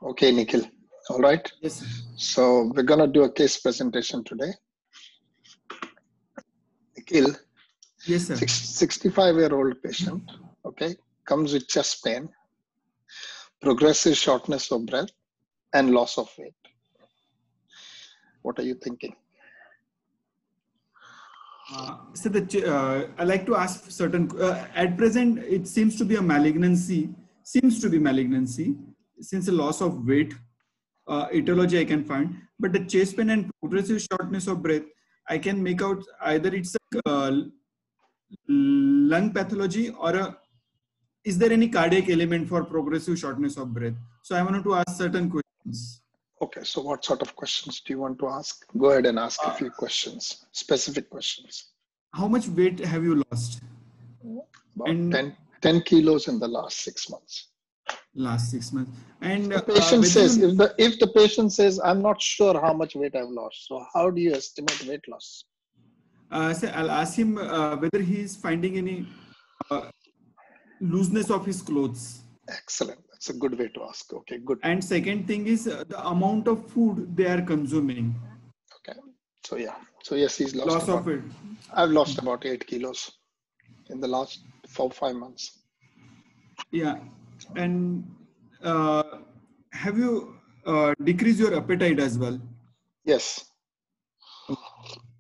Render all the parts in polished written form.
Okay, Nikhil. All right. Yes, sir. So we're going to do a case presentation today. Nikhil, Yes, sir. 65-year-old patient, okay, comes with chest pain, progressive shortness of breath, and loss of weight. What are you thinking? So I like to ask certain. At present, it seems to be a malignancy. Since a loss of weight, etiology I can find, but the chest pain and progressive shortness of breath, I can make out either it's a lung pathology or is there any cardiac element for progressive shortness of breath? So I wanted to ask certain questions. Okay, so what sort of questions do you want to ask? Go ahead and ask a few questions, specific questions. How much weight have you lost? About 10 kilos in the last 6 months. Last 6 months. And the patient says, if the patient says, I'm not sure how much weight I've lost, so how do you estimate weight loss? So I'll ask him whether he is finding any looseness of his clothes. Excellent. That's a good way to ask. Okay, good. And second thing is the amount of food they are consuming. Okay. So yeah. So yes, he's lost of weight. I've lost about 8 kilos in the last 4-5 months. Yeah. And have you decreased your appetite as well? Yes.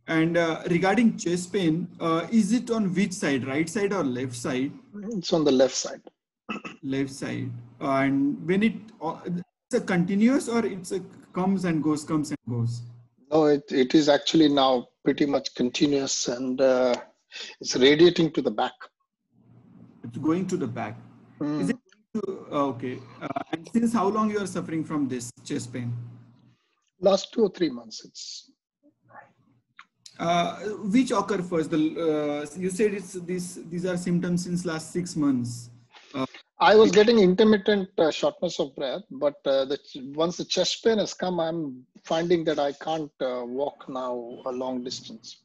And regarding chest pain, is it on which side, right side or left side? It's on the left side. Left side. And when it's a continuous or it's a comes and goes? No, it is actually now pretty much continuous and it's radiating to the back. It's going to the back. Is it going to, okay. And since how long you are suffering from this chest pain? Last 2 or 3 months. Which occur first? You said it's these are symptoms since last 6 months. I was getting intermittent shortness of breath, but once the chest pain has come, I'm finding that I can't walk now a long distance.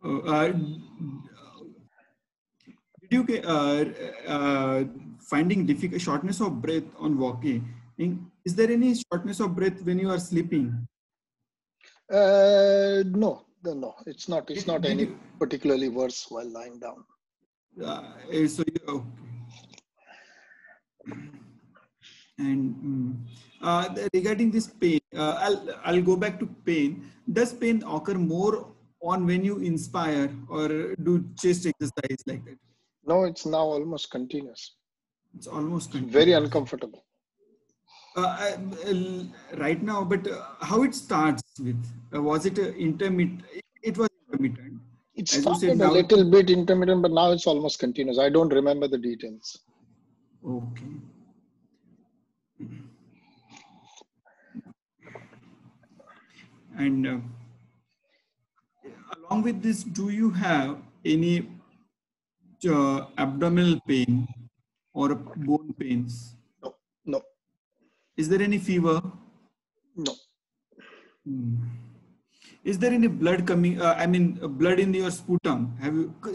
Did you finding difficult shortness of breath on walking? Is there any shortness of breath when you are sleeping? No, it's not. It's not any particularly worse while lying down. And regarding this pain, I'll go back to pain. Does pain occur more on when you inspire or do chest exercise like that? No, it's now almost continuous. It's almost continuous. Very uncomfortable. Right now, but how it starts with? Was it intermittent? It was intermittent. It started a little bit intermittent, but now it's almost continuous. I don't remember the details. Okay. And along with this, do you have any abdominal pain or bone pains? No. Is there any fever? No. Is there any blood coming? Blood in your sputum?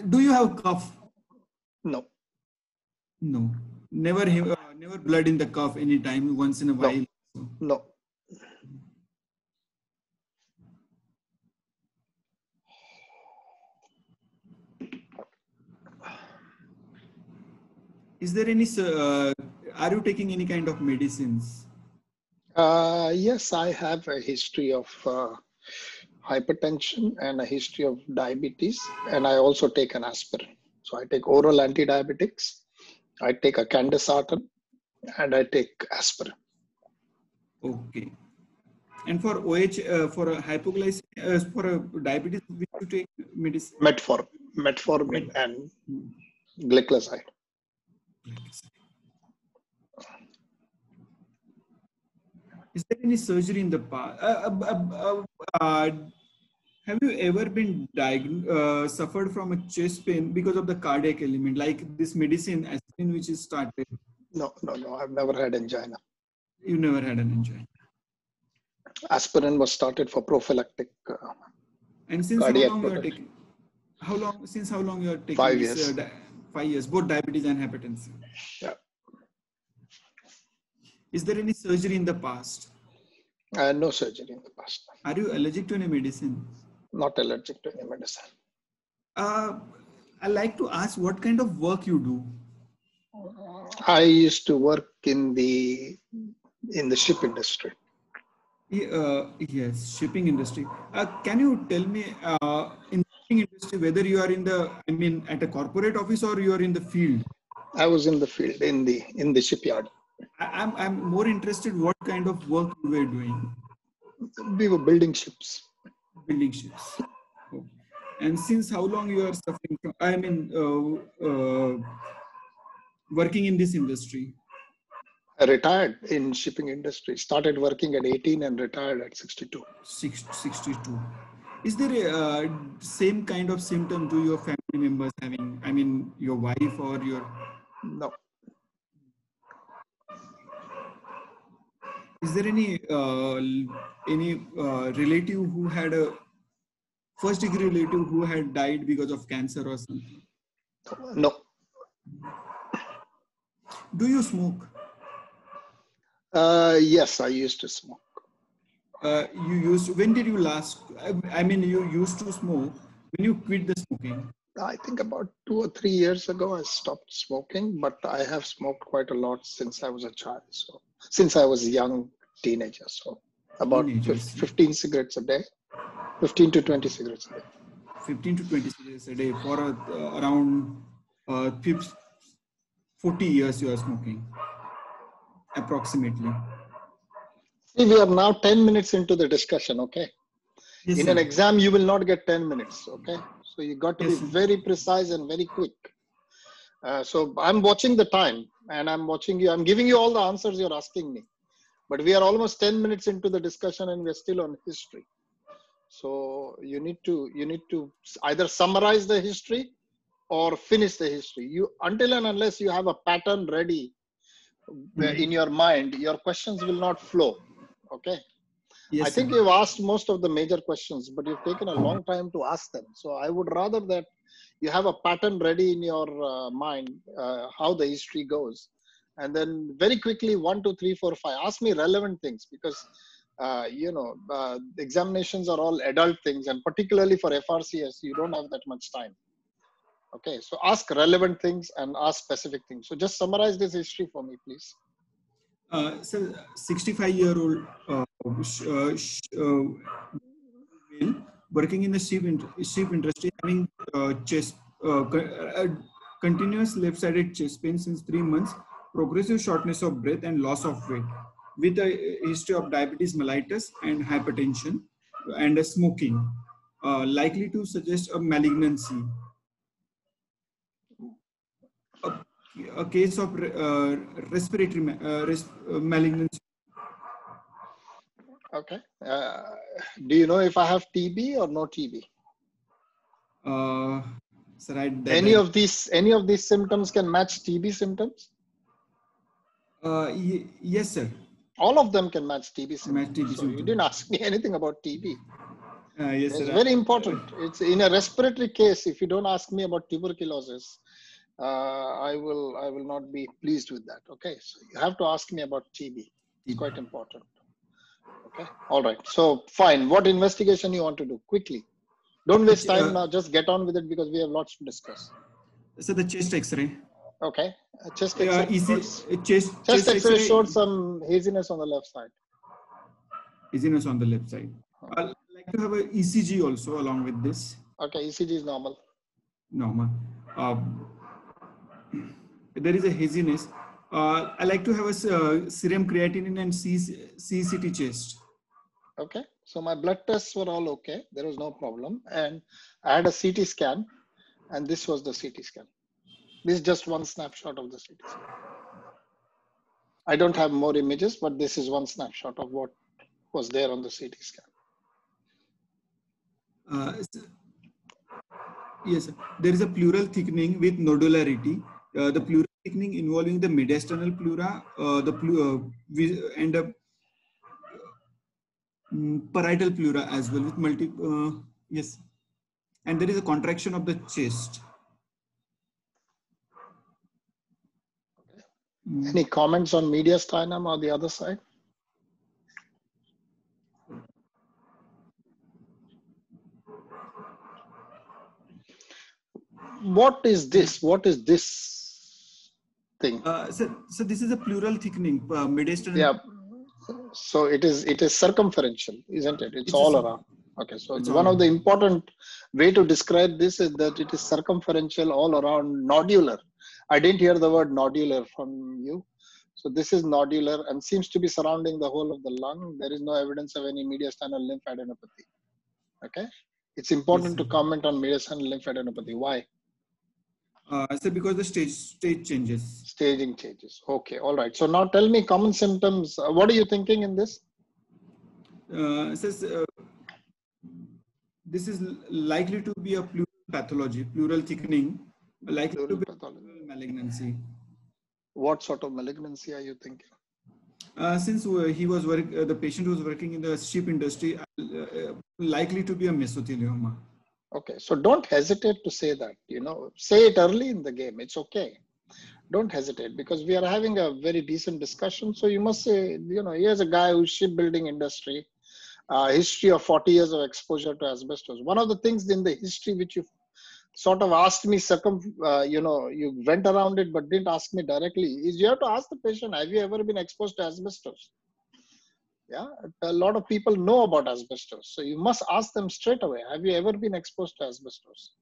Do you have cough? No. No. Never blood in the cough anytime, once in a while? No. Is there any, are you taking any kind of medicines? Yes, I have a history of hypertension and a history of diabetes, and I also take an aspirin. So I take oral antidiabetics, I take a candesartan, and I take aspirin. Okay. And for OH, for a hypoglycemia, for a diabetes, we should take medicine? Metformin and glycoside. Is there any surgery in the past? Have you ever been suffered from a chest pain because of the cardiac element, like this medicine, aspirin, which is started? No. I've never had angina. You never had an angina. Aspirin was started for prophylactic. And since how long you are taking? Since how long you are taking? 5 years. 5 years, both diabetes and hypertension. Yeah. Is there any surgery in the past? No surgery in the past. Are you allergic to any medicine? Not allergic to any medicine. I like to ask what kind of work you do. I used to work in the ship industry. Yes, shipping industry. Can you tell me in the shipping industry whether you are in the, I mean, at a corporate office or you are in the field? I was in the field in the shipyard. I'm more interested what kind of work you were doing. We were building ships. Building ships. Okay. And since how long you are suffering from, I mean, working in this industry? I retired in shipping industry. Started working at 18 and retired at 62. 62. Is there a same kind of symptom to your family members having? I mean, your wife or your? No. Is there any relative who had a first degree relative who had died because of cancer or something? No. Do you smoke? Yes, I used to smoke. When did you last? I mean, you used to smoke. When you quit the smoking? I think about 2 or 3 years ago, I stopped smoking, but I have smoked quite a lot since I was a child. So since I was a young teenager, so about 15 cigarettes a day, 15 to 20 cigarettes a day. 15 to 20 cigarettes a day for around 40 years you are smoking, approximately. See, we are now 10 minutes into the discussion, okay? Yes, in sir. an exam, you will not get 10 minutes, okay? So you got to be very precise and very quick. So I'm watching the time and I'm watching you. I'm giving you all the answers you're asking me. But we are almost 10 minutes into the discussion and we're still on history. So you need to either summarize the history or finish the history. Until and unless you have a pattern ready in your mind, your questions will not flow, okay? Yes, I think you've asked most of the major questions, but you've taken a long time to ask them. So I would rather that you have a pattern ready in your mind, how the history goes. And then very quickly, 1, 2, 3, 4, 5, ask me relevant things because, examinations are all adult things. And particularly for FRCS, you don't have that much time. Okay, so ask relevant things and ask specific things. So just summarize this history for me, please. So 65-year-old male working in the ship industry, having continuous left-sided chest pain since 3 months, progressive shortness of breath and loss of weight, with a history of diabetes mellitus and hypertension and smoking, likely to suggest a malignancy. A case of respiratory malignancy. Okay. Do you know if I have TB or no TB? Sir, any of these symptoms can match TB symptoms? Yes, sir. All of them can match TB symptoms. So you didn't ask me anything about TB. Yes, it's sir. very important. It's in a respiratory case. If you don't ask me about tuberculosis, I will not be pleased with that. Okay, so you have to ask me about TB. It's quite important. Okay, all right. So fine. What investigation you want to do? Quickly. Don't waste time now. Just get on with it because we have lots to discuss. So the chest X-ray. Okay. Chest X-ray. Chest X-ray showed some haziness on the left side. Haziness on the left side. I'd like to have an ECG also along with this. Okay, ECG is normal. Normal. There is a haziness. I like to have a serum creatinine and CCT chest. Okay, so my blood tests were all okay. There was no problem. And I had a CT scan, and this was the CT scan. This is just one snapshot of the CT scan. I don't have more images, but this is one snapshot of what was there on the CT scan. Yes, there is a pleural thickening with nodularity. The pleural thickening involving the mediastinal pleura, and the parietal pleura as well with yes, and there is a contraction of the chest. Any comments on mediastinum or the other side? What is this? What is this thing? So this is a pleural thickening, mediastinum. Yeah. So it is circumferential, isn't it? It's all around. Okay. So one of the important way to describe this is that it is circumferential, all around, nodular. I didn't hear the word nodular from you. So this is nodular and seems to be surrounding the whole of the lung. There is no evidence of any mediastinal lymphadenopathy. Okay. It's important to comment on mediastinal lymphadenopathy. Why? So because the stage changes. Staging changes. Okay. All right. So now tell me common symptoms. What are you thinking in this? This is likely to be a pleural pathology, pleural thickening, likely Pleural to be pathology. Malignancy. What sort of malignancy are you thinking? Since he was the patient was working in the sheep industry, likely to be a mesothelioma. Okay, so don't hesitate to say that. Say it early in the game. It's okay. Don't hesitate because we are having a very decent discussion. So you must say, here's a guy who's shipbuilding industry, history of 40 years of exposure to asbestos. One of the things in the history which you sort of asked me, you went around it but didn't ask me directly, is you have to ask the patient, have you ever been exposed to asbestos? Yeah, a lot of people know about asbestos. So you must ask them straight away, have you ever been exposed to asbestos?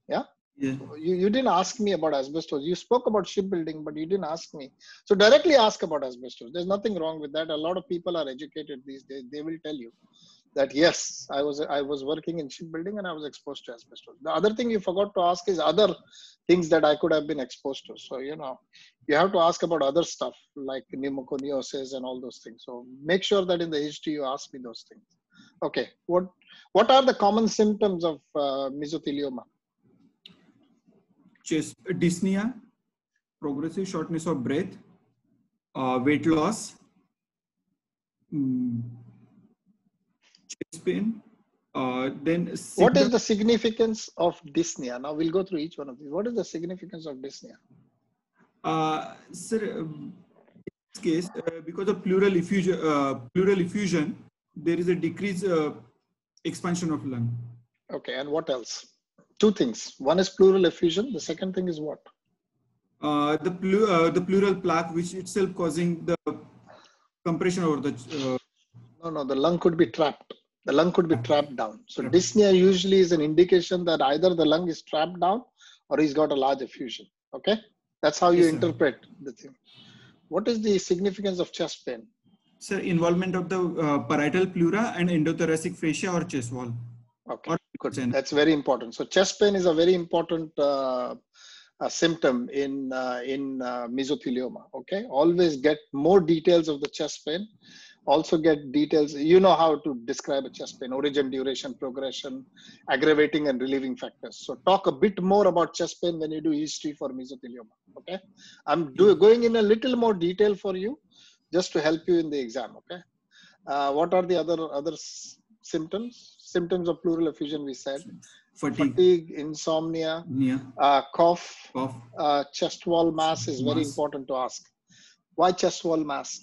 Yeah. Yeah. You didn't ask me about asbestos. You spoke about shipbuilding, but you didn't ask me. So directly ask about asbestos. There's nothing wrong with that. A lot of people are educated these days. They will tell you that, yes, I was working in shipbuilding and I was exposed to asbestos. The other thing you forgot to ask is other things that I could have been exposed to. So, you have to ask about other stuff like pneumoconiosis and all those things. So make sure that in the history you ask me those things. Okay. What are the common symptoms of mesothelioma? Chest dyspnea, progressive shortness of breath, weight loss, chest pain. Then what is the significance of dyspnea? Now we'll go through each one of these. What is the significance of dyspnea? Sir, in this case, because of pleural effusion, there is a decreased expansion of lung. Okay, and what else? Two things. One is pleural effusion. The second thing is what? The pleural plaque, which itself causing the compression over the. No, the lung could be trapped. The lung could be trapped down. So dyspnea usually is an indication that either the lung is trapped down or he's got a large effusion. Okay, that's how you interpret the thing. What is the significance of chest pain? Sir, involvement of the parietal pleura and endothoracic fascia or chest wall. Okay, good. That's very important. So chest pain is a very important symptom in mesothelioma. Okay, always get more details of the chest pain. Also get details. You know how to describe a chest pain: origin, duration, progression, aggravating and relieving factors. So talk a bit more about chest pain when you do history for mesothelioma. Okay, I'm going in a little more detail for you, just to help you in the exam. Okay, what are the other symptoms? Symptoms of pleural effusion, we said. Fatigue, insomnia, cough. Chest wall mass is very important to ask. Why chest wall mass?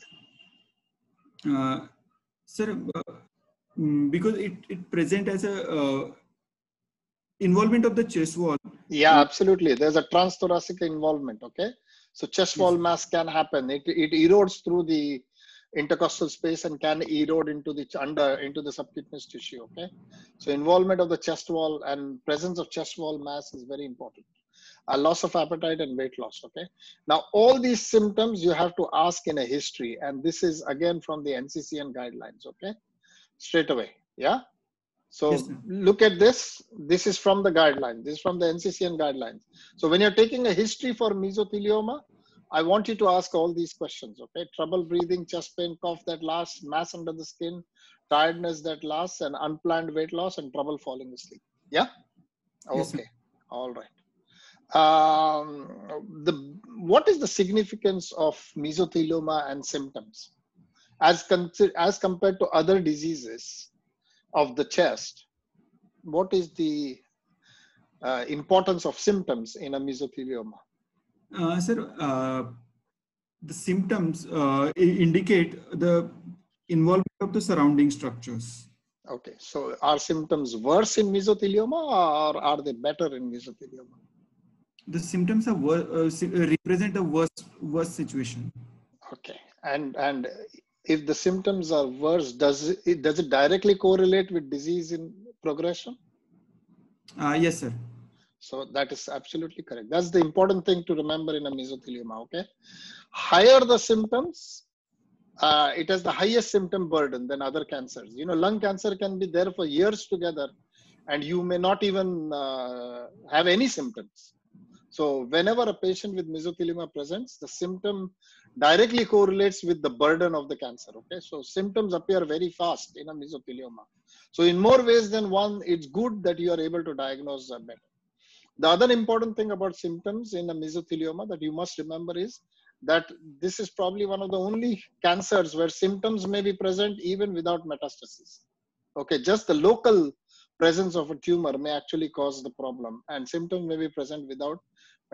Sir, because it present as a involvement of the chest wall. Yeah, absolutely. There's a transthoracic involvement. Okay, so chest wall mass can happen. It erodes through the intercostal space and can erode into the subcutaneous tissue. Okay, so involvement of the chest wall and presence of chest wall mass is very important. A loss of appetite and weight loss. Okay, now all these symptoms you have to ask in a history, and this is again from the NCCN guidelines. Okay, straight away. Yeah. So look at this. This is from the guidelines. This is from the NCCN guidelines. So when you're taking a history for mesothelioma, I want you to ask all these questions. Okay, trouble breathing, chest pain, cough that lasts, mass under the skin, tiredness that lasts, and unplanned weight loss and trouble falling asleep. Yeah. Okay. All right. What is the significance of mesothelioma and symptoms as compared to other diseases of the chest? What is the importance of symptoms in a mesothelioma? Sir, the symptoms indicate the involvement of the surrounding structures. Okay, so are symptoms worse in mesothelioma or are they better in mesothelioma? The symptoms are represent a worse situation. Okay, and if the symptoms are worse, does it directly correlate with disease in progression? Yes, sir. So that is absolutely correct. That's the important thing to remember in a mesothelioma. Okay, higher the symptoms, it has the highest symptom burden than other cancers. You know, lung cancer can be there for years together, and you may not even have any symptoms. So whenever a patient with mesothelioma presents, the symptom directly correlates with the burden of the cancer. Okay, so symptoms appear very fast in a mesothelioma. So in more ways than one, it's good that you are able to diagnose better. The other important thing about symptoms in a mesothelioma that you must remember is that this is probably one of the only cancers where symptoms may be present even without metastasis. Okay, just the local presence of a tumor may actually cause the problem, and symptoms may be present without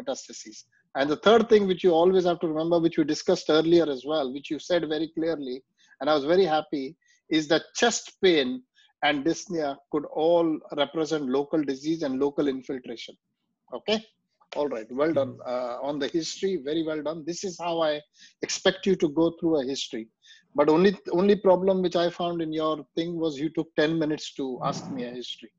metastases. And the third thing which you always have to remember, which we discussed earlier as well, which you said very clearly, and I was very happy, is that chest pain and dyspnea could all represent local disease and local infiltration. Okay, all right, well done on the history, very well done. This is how I expect you to go through a history. But only problem which I found in your thing was you took 10 minutes to ask me a history.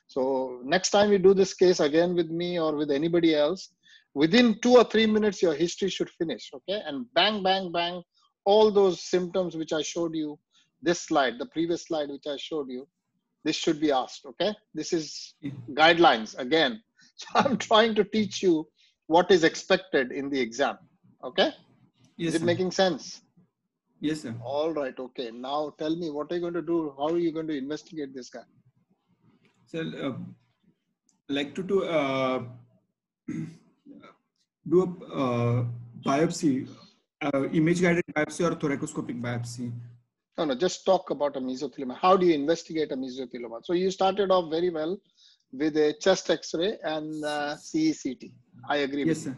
So next time you do this case again with me or with anybody else, within 2 or 3 minutes your history should finish. Okay, and bang bang bang, all those symptoms which I showed you, this slide, the previous slide which I showed you, this should be asked. Okay, this is guidelines again. So I'm trying to teach you what is expected in the exam. Okay, Yes, is it sir. making sense? Yes, sir. All right, okay, now tell me, what are you going to do? How are you going to investigate this guy? So like to do a biopsy, image guided biopsy or thoracoscopic biopsy. No, just talk about a mesothelioma. How do you investigate a mesothelioma? So you started off very well with a chest x-ray and CECT. I agree with you. Yes, sir.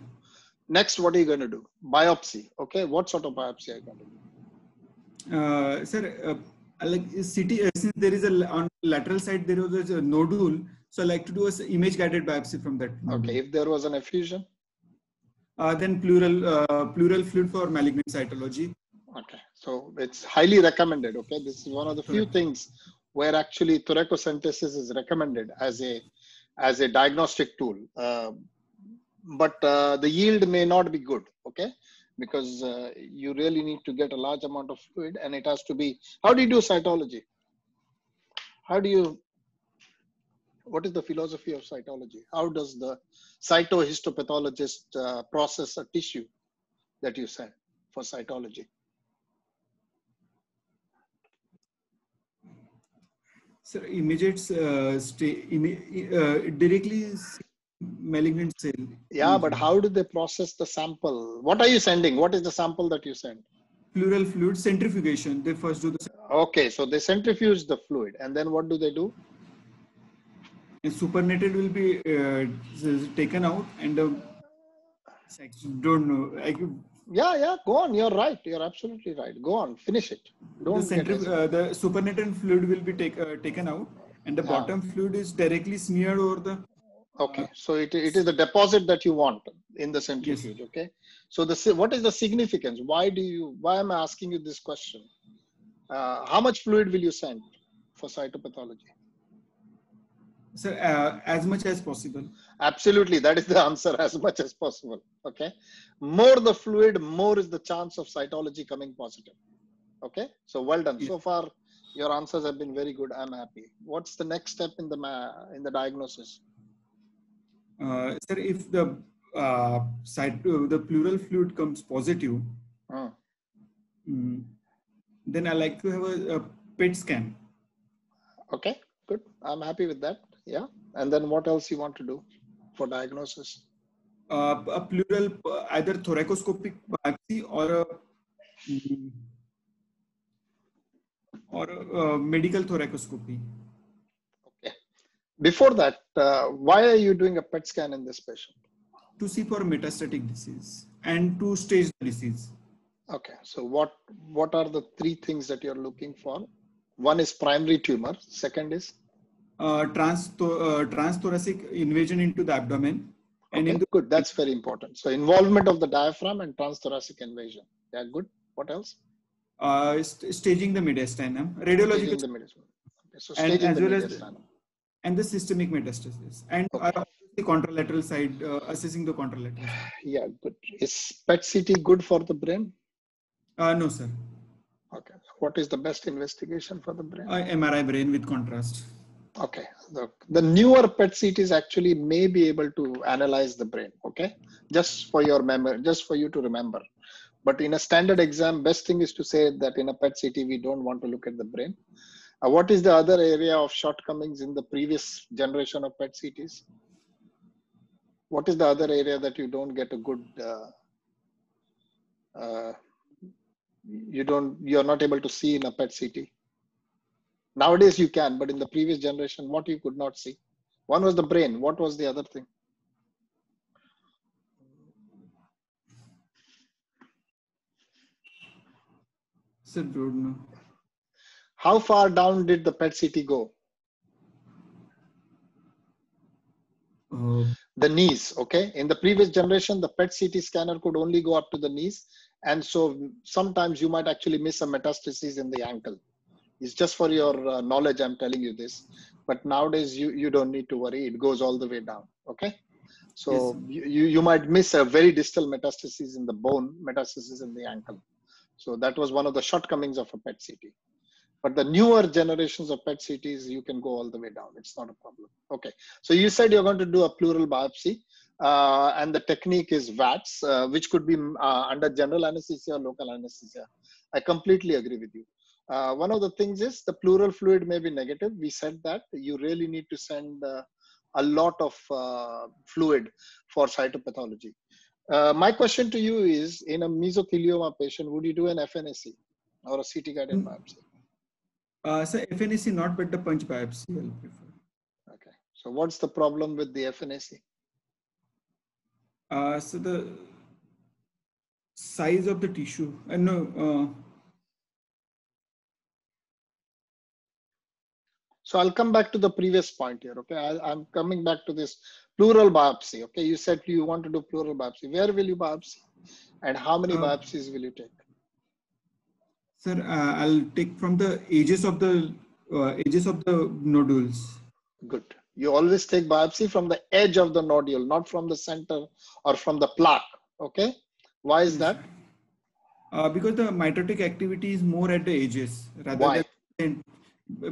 Next, what are you going to do? Biopsy. Okay, what sort of biopsy are you going to do? Sir, like CT, since there is on lateral side there was a nodule, so I like to do an image guided biopsy from that nodule. Okay, if there was an effusion? Then pleural fluid for malignant cytology. Okay, so it's highly recommended. Okay, this is one of the few things where actually thoracocentesis is recommended as a diagnostic tool. But the yield may not be good. Okay, because you really need to get a large amount of fluid, and it has to be. How do you do cytology? What is the philosophy of cytology? How does the cytohistopathologist process a tissue that you send for cytology? Sir, images directly malignant cell. Yeah, but how do they process the sample? What are you sending? What is the sample that you send? Pleural fluid centrifugation. They first do the. Okay, so they centrifuge the fluid, and then what do they do? Supernatant will be taken out, and I don't know. Yeah, go on. You're right. You're absolutely right. Go on, finish it. Don't the supernatant fluid will be taken out, and the bottom fluid is directly smeared over the. Okay, so it is the deposit that you want in the centrifuge. Yes. Okay, so what is the significance? Why am I asking you this question? How much fluid will you send for cytopathology? Sir, as much as possible. Absolutely, that is the answer, as much as possible. Okay, more the fluid, more is the chance of cytology coming positive. Okay, so well done. Yes. So far, your answers have been very good. I'm happy. What's the next step in the diagnosis? Sir, if the the pleural fluid comes positive, then I like to have a PET scan. Okay, good. I'm happy with that. Yeah. And then what else you want to do for diagnosis? A pleural, either thoracoscopic biopsy or a medical thoracoscopy. Okay. Before that, why are you doing a PET scan in this patient? To see for metastatic disease and to stage the disease. Okay, so what are the three things that you're looking for? One is primary tumor. Second is transthoracic invasion into the abdomen. And okay, good. That's very important. So involvement of the diaphragm and transthoracic invasion. Yeah, good. What else? Staging the mediastinum, radiological Staging the mediastinum. Okay, so and staging as the well as mediastinum. and the systemic metastasis, and Okay. the contralateral side, assessing the contralateral side. Yeah, good. Is PET CT good for the brain? No, sir. Okay. What is the best investigation for the brain? MRI brain with contrast. Okay. The newer PET CTs actually may be able to analyze the brain. Okay. Just for your memory, just for you to remember. But in a standard exam, best thing is to say that in a PET CT, we don't want to look at the brain. What is the other area of shortcomings in the previous generation of PET CTs? What is the other area that you don't get a good, you're not able to see in a PET CT? Nowadays you can, but in the previous generation, what you could not see? One was the brain. What was the other thing? Sir, don't know. How far down did the PET CT go? The knees, okay? In the previous generation, the PET CT scanner could only go up to the knees. And so sometimes you might actually miss a metastasis in the ankle. It's just for your knowledge, I'm telling you this. But nowadays, you don't need to worry. It goes all the way down, okay? So yes, you might miss a very distal metastasis in the bone, metastasis in the ankle. So that was one of the shortcomings of a PET CT. But the newer generations of PET CTs, you can go all the way down. It's not a problem. Okay. So you said you're going to do a pleural biopsy, and the technique is VATS, which could be under general anesthesia or local anesthesia. I completely agree with you. One of the things is the pleural fluid may be negative. We said that you really need to send a lot of fluid for cytopathology. My question to you is, in a mesothelioma patient, would you do an FNAC or a CT guided biopsy? So FNAC not, but the punch biopsy I'll prefer. Okay. So what's the problem with the FNAC? So the size of the tissue. So I'll come back to the previous point here. Okay. I'm coming back to this pleural biopsy. Okay. You said you want to do pleural biopsy. Where will you biopsy? And how many biopsies will you take? Sir, I'll take from the edges of the nodules. Good. You always take biopsy from the edge of the nodule, not from the center or from the plaque. Okay. Why is that? Because the mitotic activity is more at the edges rather Why? than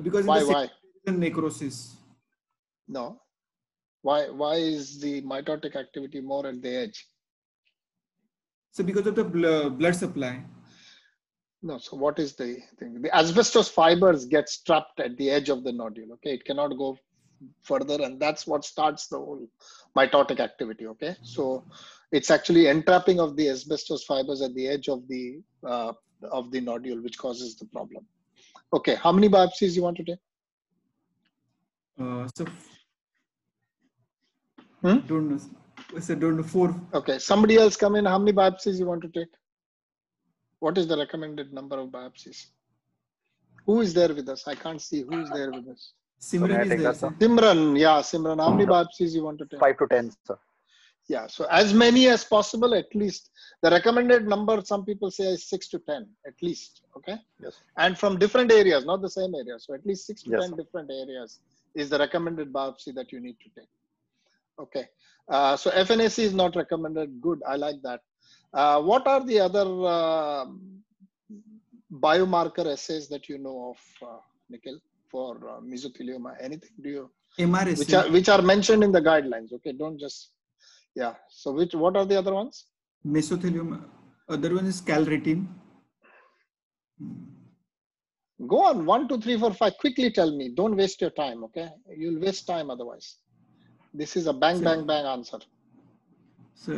because why? Necrosis. No. Why is the mitotic activity more at the edge? So because of the blood supply. No, so what is the thing? The asbestos fibers get trapped at the edge of the nodule, okay? It cannot go further, and that's what starts the whole mitotic activity, okay? So it's actually entrapping of the asbestos fibers at the edge of the nodule, which causes the problem. Okay, how many biopsies you want to take? Don't know. So don't know, 4. Okay, somebody else come in. How many biopsies you want to take? What is the recommended number of biopsies? Who is there with us? I can't see who is there with us. Simran is there, sir. Simran, yeah, Simran. How many biopsies you want to take? 5 to 10, sir. Yeah, so as many as possible, at least. The recommended number, some people say, is 6 to 10, at least. Okay. Yes. And from different areas, not the same area. So at least 6 to 10 sir. different areas is the recommended biopsy that you need to take. Okay. So FNAC is not recommended. Good. I like that. What are the other biomarker assays that you know of, Nikhil, for mesothelioma? Anything? Do you? MRSA. Which are mentioned in the guidelines. Okay. Don't just. Yeah. So what are the other ones? Mesothelioma. Other one is calretin. Go on. 1, 2, 3, 4, 5. Quickly tell me. Don't waste your time. Okay. You'll waste time otherwise. This is a bang, bang, bang answer. So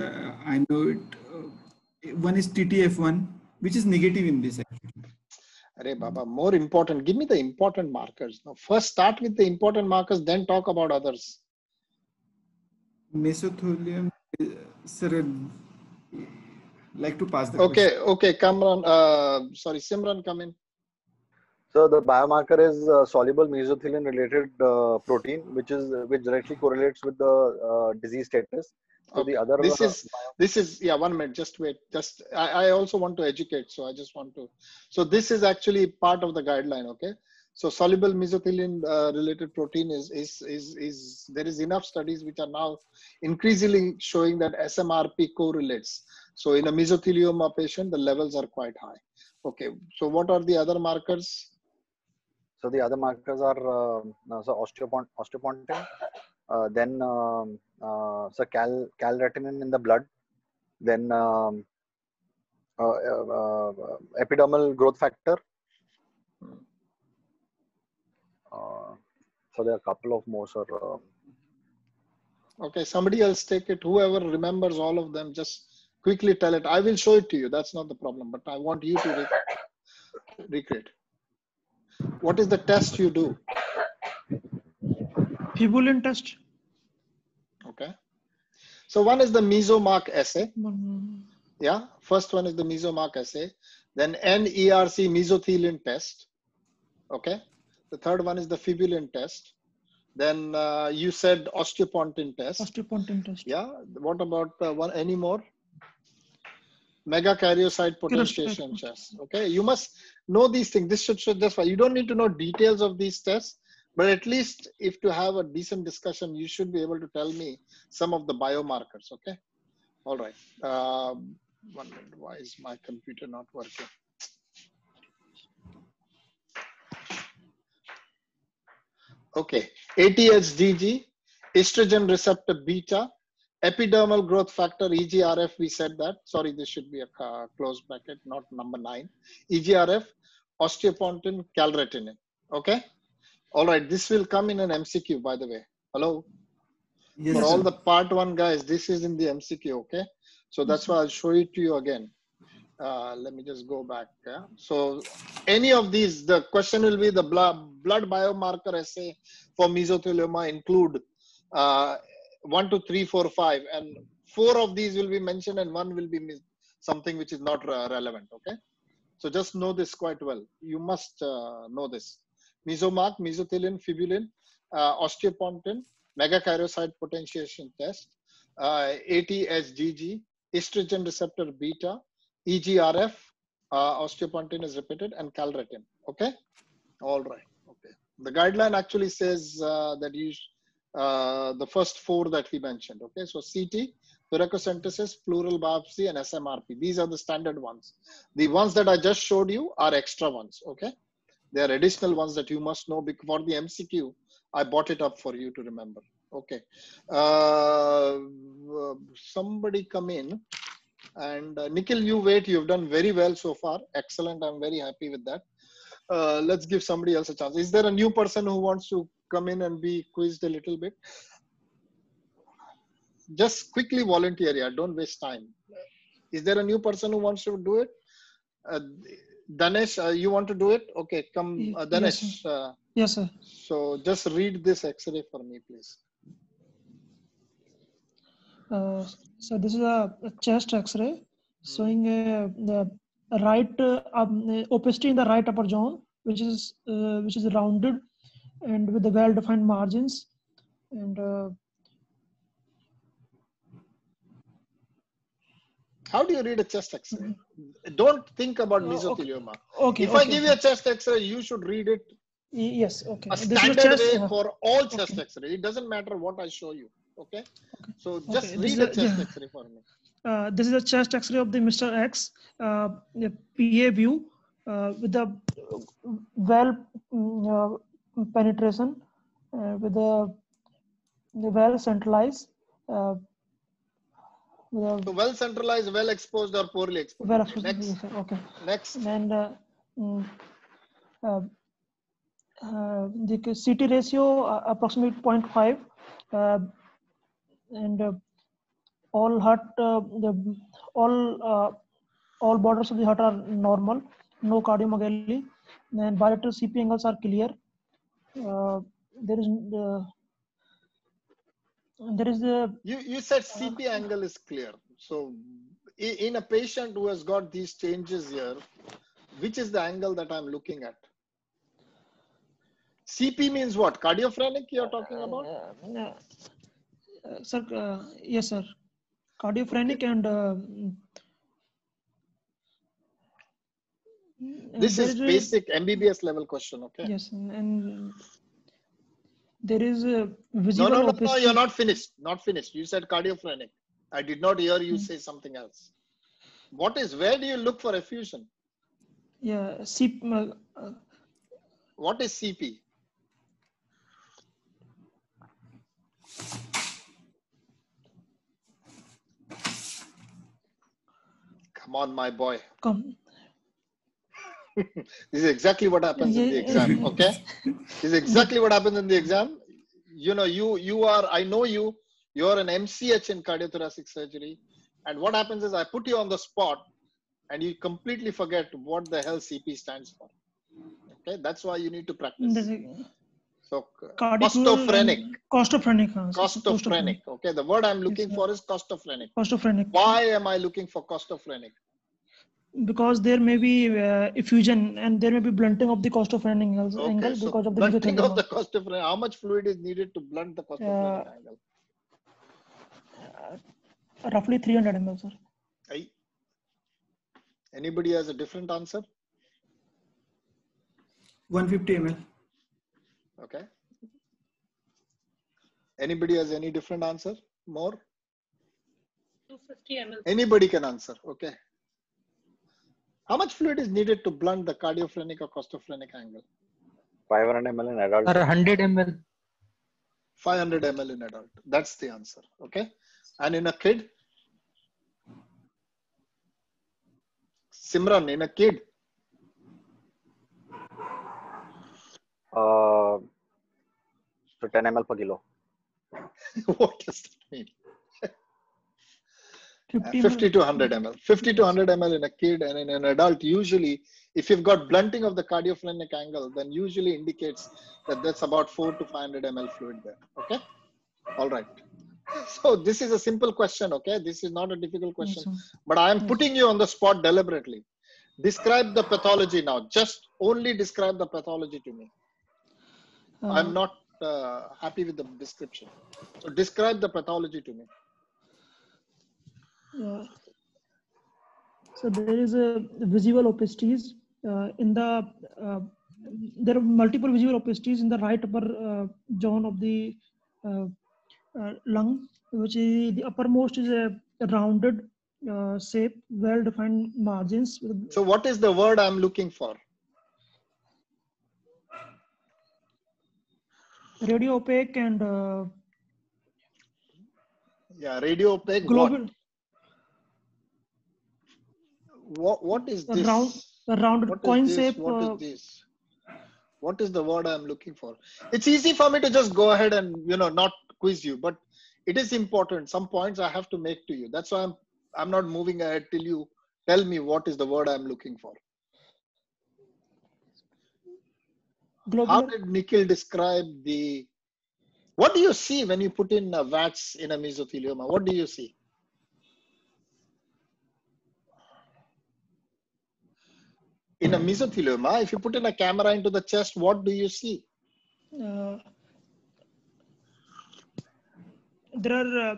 I know it. One is TTF1, which is negative in this actually. Arey Baba, more important. Give me the important markers. Now, first start with the important markers, then talk about others. Mesothelioma, sir. like to pass the question. Okay, Kamran. Sorry, Simran, come in. So the biomarker is soluble mesothelin related protein, which directly correlates with the disease status. So Okay, the other this is yeah. 1 minute, just wait. I also want to educate, so I just want to. So this is actually part of the guideline. Okay, so soluble mesothelin related protein is there is enough studies which are now increasingly showing that SMRP correlates. So in a mesothelioma patient, the levels are quite high. Okay, so what are the other markers? So the other markers are so osteopontin, then so calretinin in the blood, then epidermal growth factor. So there are a couple of more, sir. Okay, somebody else take it. Whoever remembers all of them, just quickly tell it. I will show it to you. That's not the problem, but I want you to recreate. What is the test you do? Fibulin test. Okay. So one is the Mesomark assay. Yeah, first one is the Mesomark assay. Then NERC mesothelin test. Okay. The third one is the Fibulin test. Then you said osteopontin test. Osteopontin test. Yeah. What about one? Any more? Megakaryocyte potentiation test. Okay. You must know these things. This should just you don't need to know details of these tests, but at least if to have a decent discussion, you should be able to tell me some of the biomarkers. Okay. All right. 1 minute. Why is my computer not working? Okay. ATHGG, estrogen receptor beta, epidermal growth factor, EGRF, we said that. Sorry, this should be a closed bracket, not number 9. EGRF, osteopontin, calretinin. Okay. All right. This will come in an MCQ, by the way. Hello. Yes, For sir. all the part 1 guys, this is in the MCQ. Okay. So that's why I'll show it to you again. Let me just go back. Yeah. So any of these, the question will be the blood biomarker assay for mesothelioma include 1, 2, 3, 4, 5, and 4 of these will be mentioned and 1 will be something which is not relevant. Okay. So just know this quite well. You must know this. Mesomark, mesothelin, fibulin, osteopontin, megakaryocyte potentiation test, ATHGG, estrogen receptor beta, EGRF, osteopontin is repeated, and calretin. Okay. All right. Okay. The guideline actually says that you the first 4 that we mentioned. Okay. So CT, thoracocentesis, pleural biopsy, and SMRP. These are the standard ones. The ones that I just showed you are extra ones. Okay. They are additional ones that you must know for the MCQ. I bought it up for you to remember. Okay. Somebody come in. And Nikhil, you wait. You've done very well so far. Excellent. I'm very happy with that. Let's give somebody else a chance. Is there a new person who wants to come in and be quizzed a little bit? Just quickly volunteer here. Don't waste time. Is there a new person who wants to do it? Danesh, you want to do it? Okay, come. Danesh. Yes, sir. Yes, sir. So just read this X-ray for me, please. So this is a chest X-ray showing the right opacity in the right upper zone, which is rounded and with the well-defined margins. And how do you read a chest X-ray? Don't think about mesothelioma. Okay. If I give you a chest X-ray, you should read it. Yes. Okay. A standard way for all chest X-ray. It doesn't matter what I show you. Okay. So just read a chest X-ray for me. This is a chest X-ray of the Mr. X, the PA view with the well penetration with the well centralized. So well centralized, well exposed, or poorly exposed. Well exposed. Next. Yes, okay. Next. And the CT ratio approximately 0.5, and all heart all borders of the heart are normal, no cardiomegaly, and bilateral CP angles are clear. There is the you said CP angle is clear. So in a patient who has got these changes here, which is the angle that I'm looking at? CP means what? Cardiophrenic you're talking about? Sir, yes, sir. Cardiophrenic Okay. and This there is is basic MBBS level question, okay? yes, and there is a visual No, opacity. you're not finished. Not finished. You said cardiophrenic. I did not hear you say something else. Where do you look for effusion? Yeah, What is CP? Come on, my boy. come. This is exactly what happens in the exam, okay? This is exactly what happens in the exam. You know, you are, I know you, you're an MCH in cardiothoracic surgery. And what happens is I put you on the spot and you completely forget what the hell CP stands for. Okay, that's why you need to practice. So, costophrenic. Costophrenic. Costophrenic. Okay, the word I'm looking Yes, for is costophrenic. Costophrenic. Why am I looking for costophrenic? Because there may be effusion and there may be blunting of the costophrenic angle So because of the blunting of mesothelioma. the costophrenic. How much fluid is needed to blunt the costophrenic angle? Roughly 300 ml, sir. Anybody has a different answer? 150 ml. Okay. Anybody has any different answer? More? 250 ml. Anybody can answer. Okay. How much fluid is needed to blunt the cardiophrenic or costophrenic angle? 500 ml in adult. 100 ml. 500 ml in adult. That's the answer. Okay. And in a kid? Simran, in a kid? So 10 ml per kilo. What does that mean? 50 50 to 100 ml. 50 to 100 ml in a kid, and in an adult, usually, if you've got blunting of the cardiophrenic angle, then usually indicates that that's about 4 to 500 ml fluid there. Okay. All right. So this is a simple question. Okay. This is not a difficult question, but I am putting you on the spot deliberately. Describe the pathology now. Just only describe the pathology to me. I'm not happy with the description. So describe the pathology to me. So there is a visual opacities in the. There are multiple visual opacities in the right upper zone of the lung, which is the uppermost is a rounded shape, well-defined margins. So what is the word I'm looking for? Radio opaque and radio opaque. global. What is this? Rounded coin shape. What is this? What is the word I'm looking for? It's easy for me to just go ahead and not quiz you, but it is important. Some points I have to make to you. That's why I'm not moving ahead till you tell me what is the word I'm looking for. Globular. How did Nikhil describe the? What do you see when you put in a VATS in a mesothelioma? What do you see? In a mesothelioma, if you put in a camera into the chest, what do you see? There are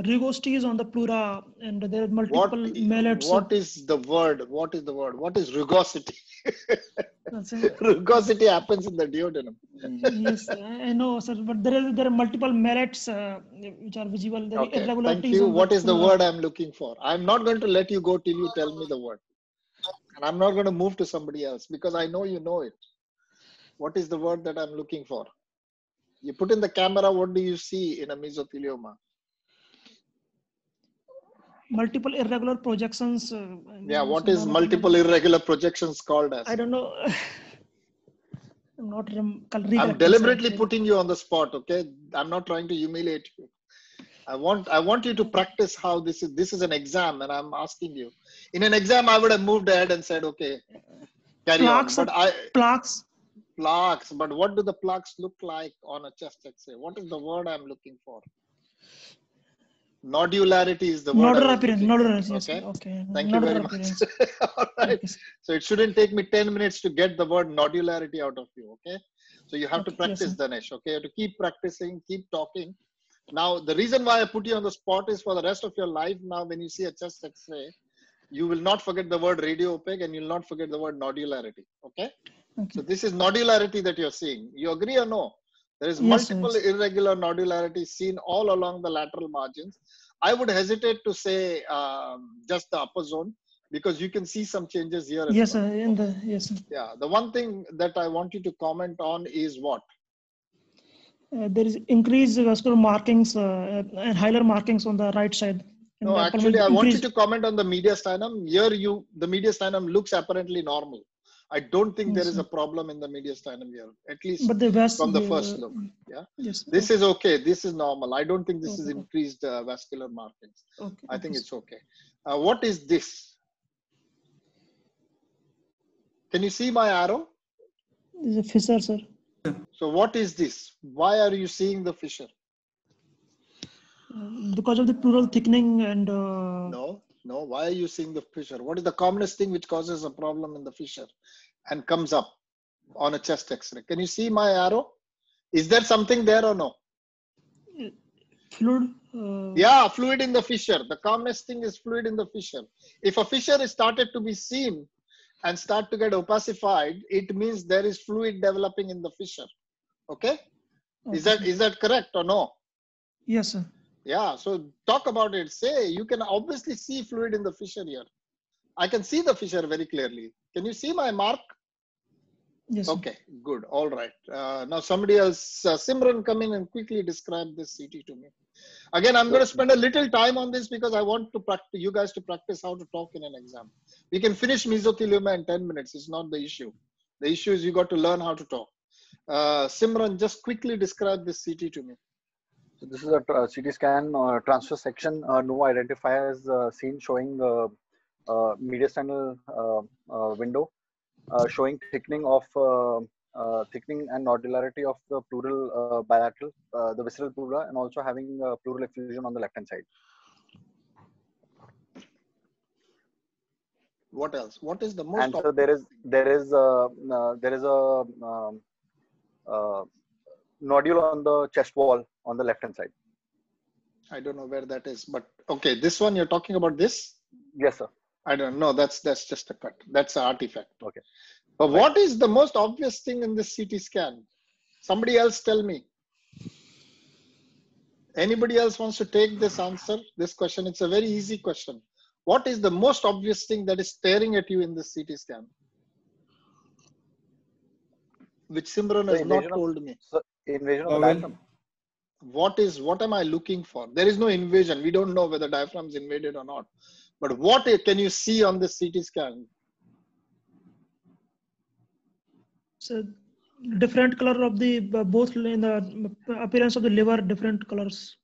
rugosities on the pleura, and there are multiple mallets. What is the word? What is the word? What is rugosity? Rugosity happens in the duodenum. Yes, I know, sir, but there are multiple mallets which are visible. There Okay, irregularities. thank you. What is the word I'm looking for? I'm not going to let you go till you tell me the word. And I'm not going to move to somebody else because I know you know it. What is the word that I'm looking for? You put in the camera, what do you see in a mesothelioma? Multiple irregular projections. What is multiple irregular projections called as? I don't know. I'm deliberately putting you on the spot, okay? I'm not trying to humiliate you. I want you to practice how this is an exam, and I'm asking you. In an exam, I would have moved ahead and said, okay, carry plaques, on. But plaques. Plaques, but what do the plaques look like on a chest X-ray? What is the word I'm looking for? Nodularity is the word I Nodular was appearance. looking Nodular, for. yes. Okay. Okay. Thank you very Nodular much. appearance. All right. Okay. So it shouldn't take me 10 minutes to get the word nodularity out of you. Okay. So you have to Okay, yes, practice, sir. Danesh. Okay. You have to keep practicing, keep talking. Now, the reason why I put you on the spot is for the rest of your life. Now, when you see a chest X-ray, you will not forget the word radio opaque and you'll not forget the word nodularity. Okay. Okay. So this is nodularity that you're seeing. You agree or no? There is Yes, sir, multiple yes. irregular nodularity seen all along the lateral margins. I would hesitate to say just the upper zone because you can see some changes here as Yes, well. sir. In the yes, sir. Yeah, the one thing that I want you to comment on is what? There is increased vascular markings and hilar markings on the right side. And No, the actually, I want you increased. to comment on the mediastinum. Here, the mediastinum looks apparently normal. I don't think there Yes, is a sir. problem in the mediastinum here, at least But the from the first look. Yeah, yes. this is okay. This is normal. I don't think this is Okay. increased vascular markings. Okay. I think Okay, it's okay. What is this? Can you see my arrow? This is a fissure, sir. So what is this? Why are you seeing the fissure? Because of the pleural thickening and No. Why are you seeing the fissure? What is the commonest thing which causes a problem in the fissure and comes up on a chest X-ray? Can you see my arrow? Is there something there or no? fluid. Yeah, fluid in the fissure. The commonest thing is fluid in the fissure. If a fissure is started to be seen and start to get opacified, it means there is fluid developing in the fissure. Okay? Is that correct or no? Yes, sir. Yeah, so talk about it. Say, you can obviously see fluid in the fissure here. I can see the fissure very clearly. Can you see my mark? Yes, sir. Okay, good. All right. Now somebody else, Simran, come in and quickly describe this CT to me. Again, I'm going to spend a little time on this because I want to practice, you guys to practice how to talk in an exam. We can finish mesothelioma in 10 minutes. It's not the issue. The issue is you got to learn how to talk. Simran, just quickly describe this CT to me. So this is a CT scan transverse section. No identifier is seen, showing mediastinal window, showing thickening of thickening and nodularity of the pleural bilateral, the visceral pleura, and also having pleural effusion on the left hand side. What else? What is the most? And so there is a nodule on the chest wall on the left hand side. I don't know where that is, but okay, this one you're talking about this? Yes, sir. I don't know. That's just a cut. That's an artifact. Okay. But what is the most obvious thing in this CT scan? Somebody else tell me. Anybody else wants to take this answer, this question? It's a very easy question. What is the most obvious thing that is staring at you in this CT scan? Which Simran has not told me. So invasion of the diaphragm. What am I looking for? There is no invasion. We don't know whether diaphragm is invaded or not. But what can you see on this CT scan? So different color of the both in the appearance of the liver, different colors.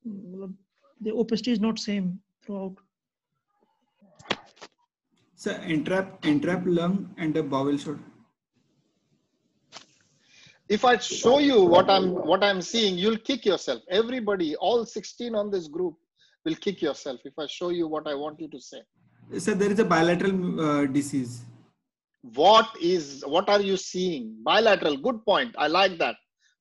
The opacity is not same throughout. So entrap lung and a bowel shot. If I show you what I'm seeing, you'll kick yourself. Everybody, all 16 on this group will kick yourself if I show you what I want you to say. So there is a bilateral disease. What are you seeing? Bilateral, good point. I like that.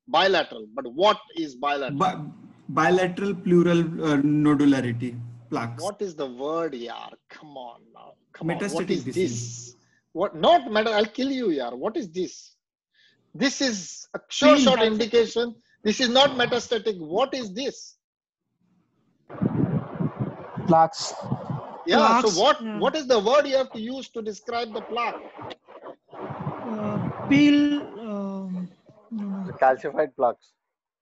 Bilateral, but what is bilateral? Bilateral pleural nodularity plaques. What is the word, yaar? Come on now. Come on. What is disease. this? What? Not matter. I'll kill you, yaar. What is this? This is a short indication. This is not metastatic. What is this? Plaques. Yeah. Plaques, So what is the word you have to use to describe the plaque? Calcified plaques.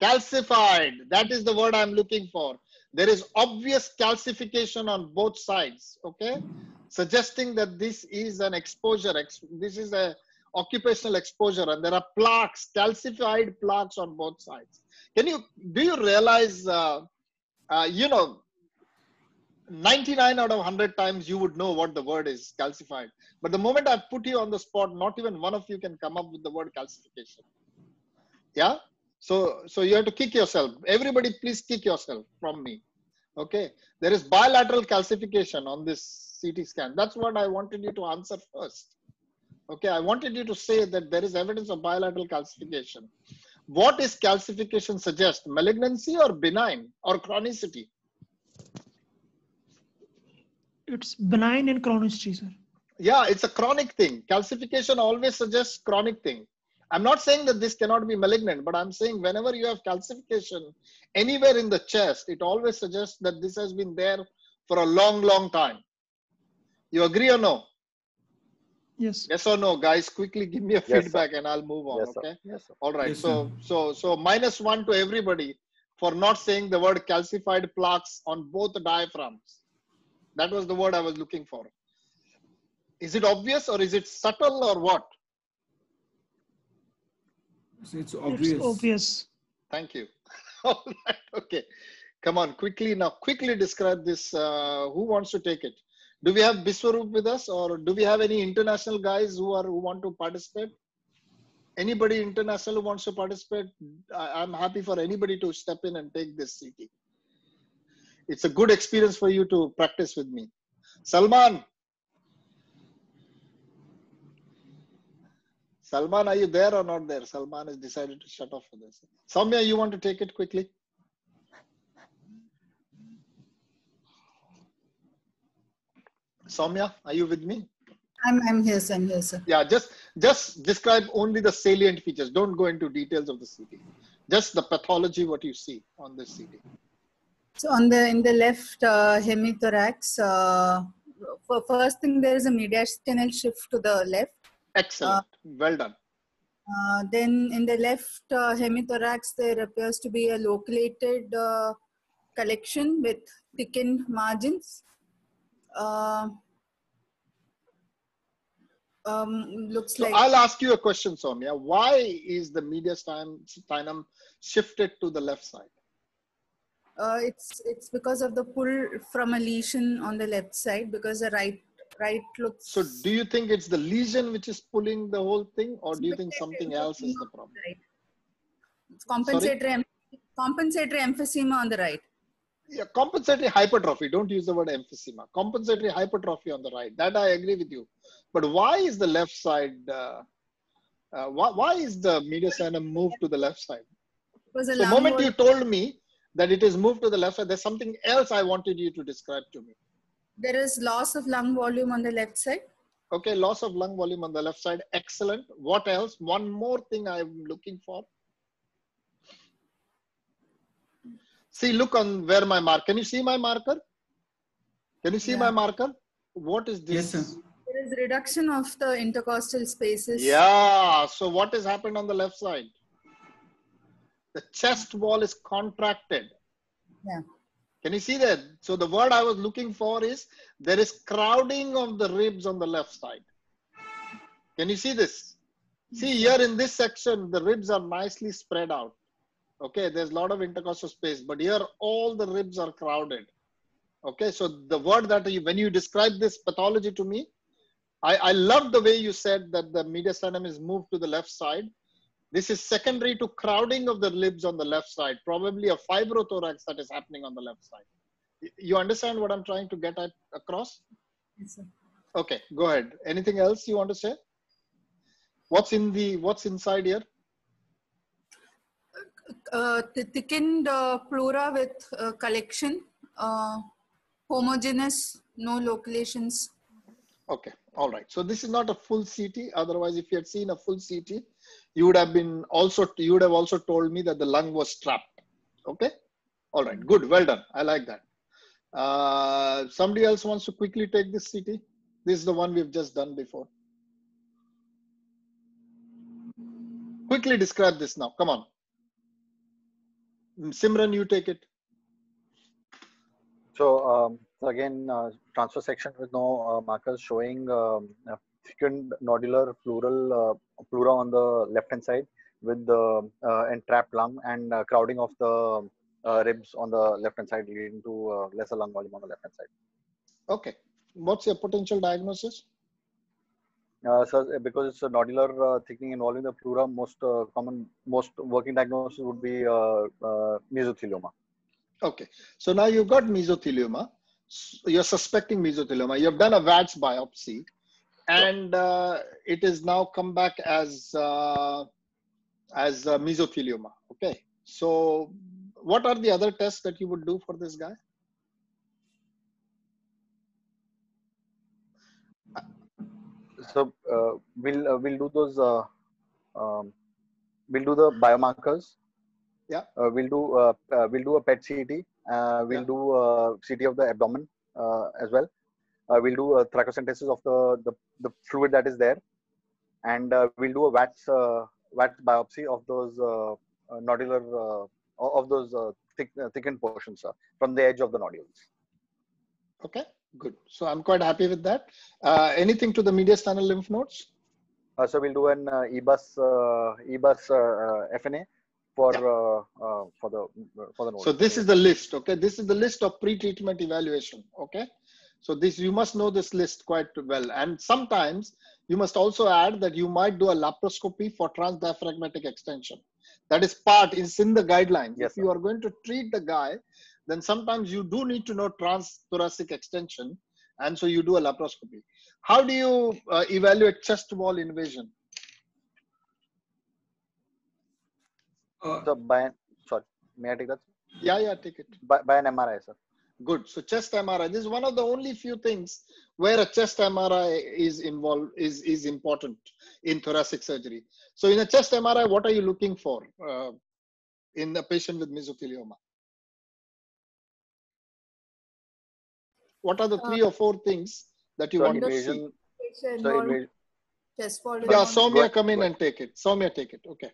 Calcified. That is the word I'm looking for. There is obvious calcification on both sides. Okay, suggesting that this is an exposure. This is a occupational exposure, and there are plaques, calcified plaques on both sides. Do you realize? 99 out of 100 times you would know what the word is, calcified. But the moment I put you on the spot, not even one of you can come up with the word calcification. Yeah. So you have to kick yourself. Everybody, please kick yourself from me. Okay, there is bilateral calcification on this CT scan. That's what I wanted you to answer first. Okay, I wanted you to say that there is evidence of bilateral calcification. What is calcification suggest? Malignancy or benign or chronicity? It's benign and chronicity, sir. Yeah, it's a chronic thing. Calcification always suggests chronic thing. I'm not saying that this cannot be malignant, but I'm saying whenever you have calcification anywhere in the chest, it always suggests that this has been there for a long, long time. You agree or no? Yes. Yes or no, guys? Quickly give me a feedback and I'll move on. Yes, okay. Sir. Yes, sir. All right. Yes, so -1 to everybody for not saying the word calcified plaques on both diaphragms. That was the word I was looking for. Is it obvious or is it subtle or what? It's obvious. It's obvious. Thank you. All right. Okay. Come on, quickly now. Quickly describe this. Who wants to take it? Do we have Biswarup with us, or do we have any international guys who want to participate? Anybody international who wants to participate? I'm happy for anybody to step in and take this CT. It's a good experience for you to practice with me. Salman. Salman, are you there or not there? Salman has decided to shut off for this. Soumya, you want to take it quickly? Soumya, are you with me? I'm here, sir. I'm here, sir. Yeah, just describe only the salient features. Don't go into details of the CT. Just the pathology, what you see on this CT. So in the left hemithorax, for first thing there is a mediastinal shift to the left. Excellent. Well done. Then in the left hemithorax, there appears to be a loculated collection with thickened margins. Looks So like I'll ask you a question, Soumya. Why is the mediastinum shifted to the left side? it's because of the pull from a lesion on the left side, because the right looks. So do you think it's the lesion which is pulling the whole thing, or do you think something else is the problem? Right. It's compensatory emphysema on the right. Yeah, compensatory hypertrophy. Don't use the word emphysema. Compensatory hypertrophy on the right. That I agree with you. But why is the left side? Why is the mediastinum moved to the left side? So the moment you told me that it is moved to the left side, there's something else I wanted you to describe to me. There is loss of lung volume on the left side. Okay, loss of lung volume on the left side. Excellent. What else? One more thing I'm looking for. See, look on where my marker. Can you see my marker? Can you see my marker? What is this? Yes, sir. There is reduction of the intercostal spaces. Yeah. So what has happened on the left side? The chest wall is contracted. Yeah. Can you see that? So the word I was looking for is there is crowding of the ribs on the left side. Can you see this? See here in this section, the ribs are nicely spread out. Okay, there's a lot of intercostal space, but here all the ribs are crowded. Okay, so the word that when you describe this pathology to me, I love the way you said that the mediastinum is moved to the left side. This is secondary to crowding of the ribs on the left side, probably a fibrothorax that is happening on the left side. You understand what I'm trying to get across? Yes, sir. Okay, go ahead. Anything else you want to say? What's inside here? Thickened pleura with collection, homogeneous, no loculations. Okay, all right. So this is not a full CT. Otherwise, if you had seen a full CT, you would have also told me that the lung was trapped. Okay, all right, good, well done. I like that. Somebody else wants to quickly take this CT. This is the one we've just done before. Quickly describe this now. Come on. Simran, you take it. So again, transfer section with no markers showing thickened nodular pleura on the left hand side with the entrapped lung and crowding of the ribs on the left hand side, leading to lesser lung volume on the left hand side. Okay. What's your potential diagnosis? So because it's a nodular thickening involving the pleura, most working diagnosis would be mesothelioma. Okay. So now you've got mesothelioma. You're suspecting mesothelioma. You've done a VATS biopsy, and it is now come back as mesothelioma. Okay. So what are the other tests that you would do for this guy? So we'll do those. We'll do the biomarkers. Yeah. We'll do a PET CT. We'll do a CT of the abdomen as well. We'll do a thracocentesis of the fluid that is there, and we'll do a VATS biopsy of those nodular of those thickened portions from the edge of the nodules. Okay, good. So I'm quite happy with that. Anything to the mediastinal lymph nodes? So we'll do an EBUS FNA for the nodes. So this is the list. Okay, this is the list of pre-treatment evaluation. Okay, so this, you must know this list quite well. And sometimes you must also add that you might do a laparoscopy for transdiaphragmatic extension. That is in the guidelines. Yes, if you are going to treat the guy, then sometimes you do need to know transthoracic extension, and so you do a laparoscopy. How do you evaluate chest wall invasion? So sorry, may I take that? Yeah, take it. By an MRI, sir. Good. So chest MRI, this is one of the only few things where a chest MRI is involved, is important in thoracic surgery. So in a chest MRI, what are you looking for in a patient with mesothelioma? What are the 3 or 4 things that you want to see? Chest wall. Yeah, Soumya, come in and take it. Soumya, take it. Okay.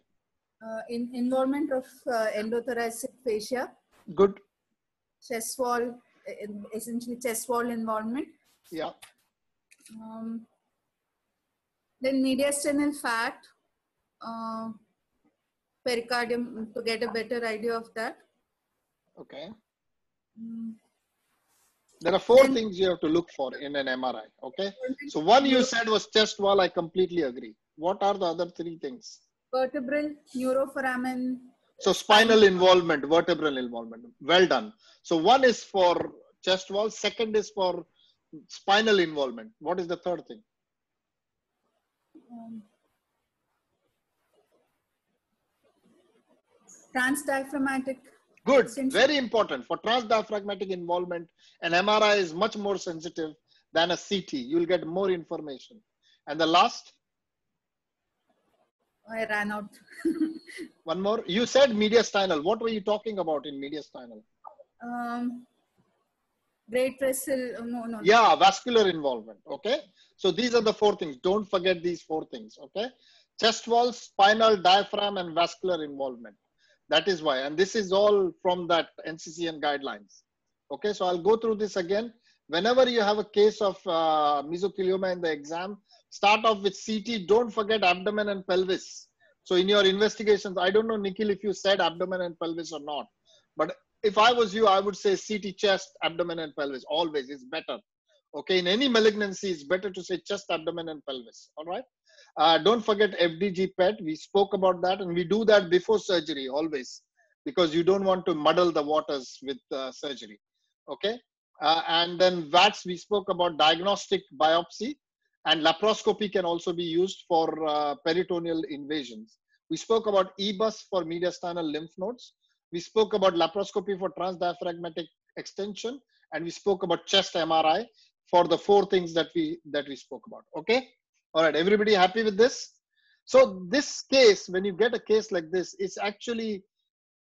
Involvement of endothoracic fascia. Good. Chest wall, essentially chest wall involvement. Yeah. Then mediastinal fat, pericardium, to get a better idea of that. Okay. There are 4 things you have to look for in an MRI. Okay. So one you said was chest wall. I completely agree. What are the other 3 things? Vertebral, neuroforamen. So spinal involvement, vertebral involvement. Well done. So one is for chest wall. Second is for spinal involvement. What is the third thing? Transdiaphragmatic. Good. Extension. Very important. For transdiaphragmatic involvement, an MRI is much more sensitive than a CT. You'll get more information. And the last? I ran out. One more. You said mediastinal. What were you talking about in mediastinal? Great vessel. No. Yeah, vascular involvement. Okay. So these are the 4 things. Don't forget these 4 things. Okay. Chest wall, spinal, diaphragm, and vascular involvement. That is why. And this is all from that NCCN guidelines. Okay. So I'll go through this again. Whenever you have a case of mesothelioma in the exam, start off with CT. Don't forget abdomen and pelvis. So in your investigations, I don't know, Nikhil, if you said abdomen and pelvis or not, but if I was you, I would say CT, chest, abdomen and pelvis. Always is better. Okay. In any malignancy, it's better to say chest, abdomen and pelvis. All right. Don't forget FDG PET. We spoke about that, and we do that before surgery always, because you don't want to muddle the waters with surgery. Okay. And then VATS, we spoke about diagnostic biopsy, and laparoscopy can also be used for peritoneal invasions. We spoke about EBUS for mediastinal lymph nodes. We spoke about laparoscopy for transdiaphragmatic extension, and we spoke about chest MRI for the 4 things that we spoke about. Okay. All right. Everybody happy with this? So this case, when you get a case like this, it's actually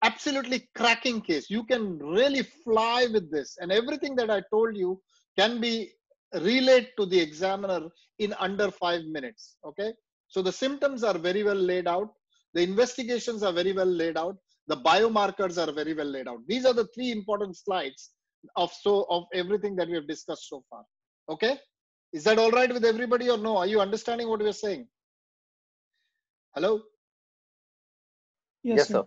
absolutely cracking case. You can really fly with this, and everything that I told you can be relayed to the examiner in under 5 minutes. Okay. So the symptoms are very well laid out. The investigations are very well laid out. The biomarkers are very well laid out. These are the 3 important slides of everything that we have discussed so far. Okay. Is that all right with everybody or no? Are you understanding what we are saying? Hello? Yes, sir.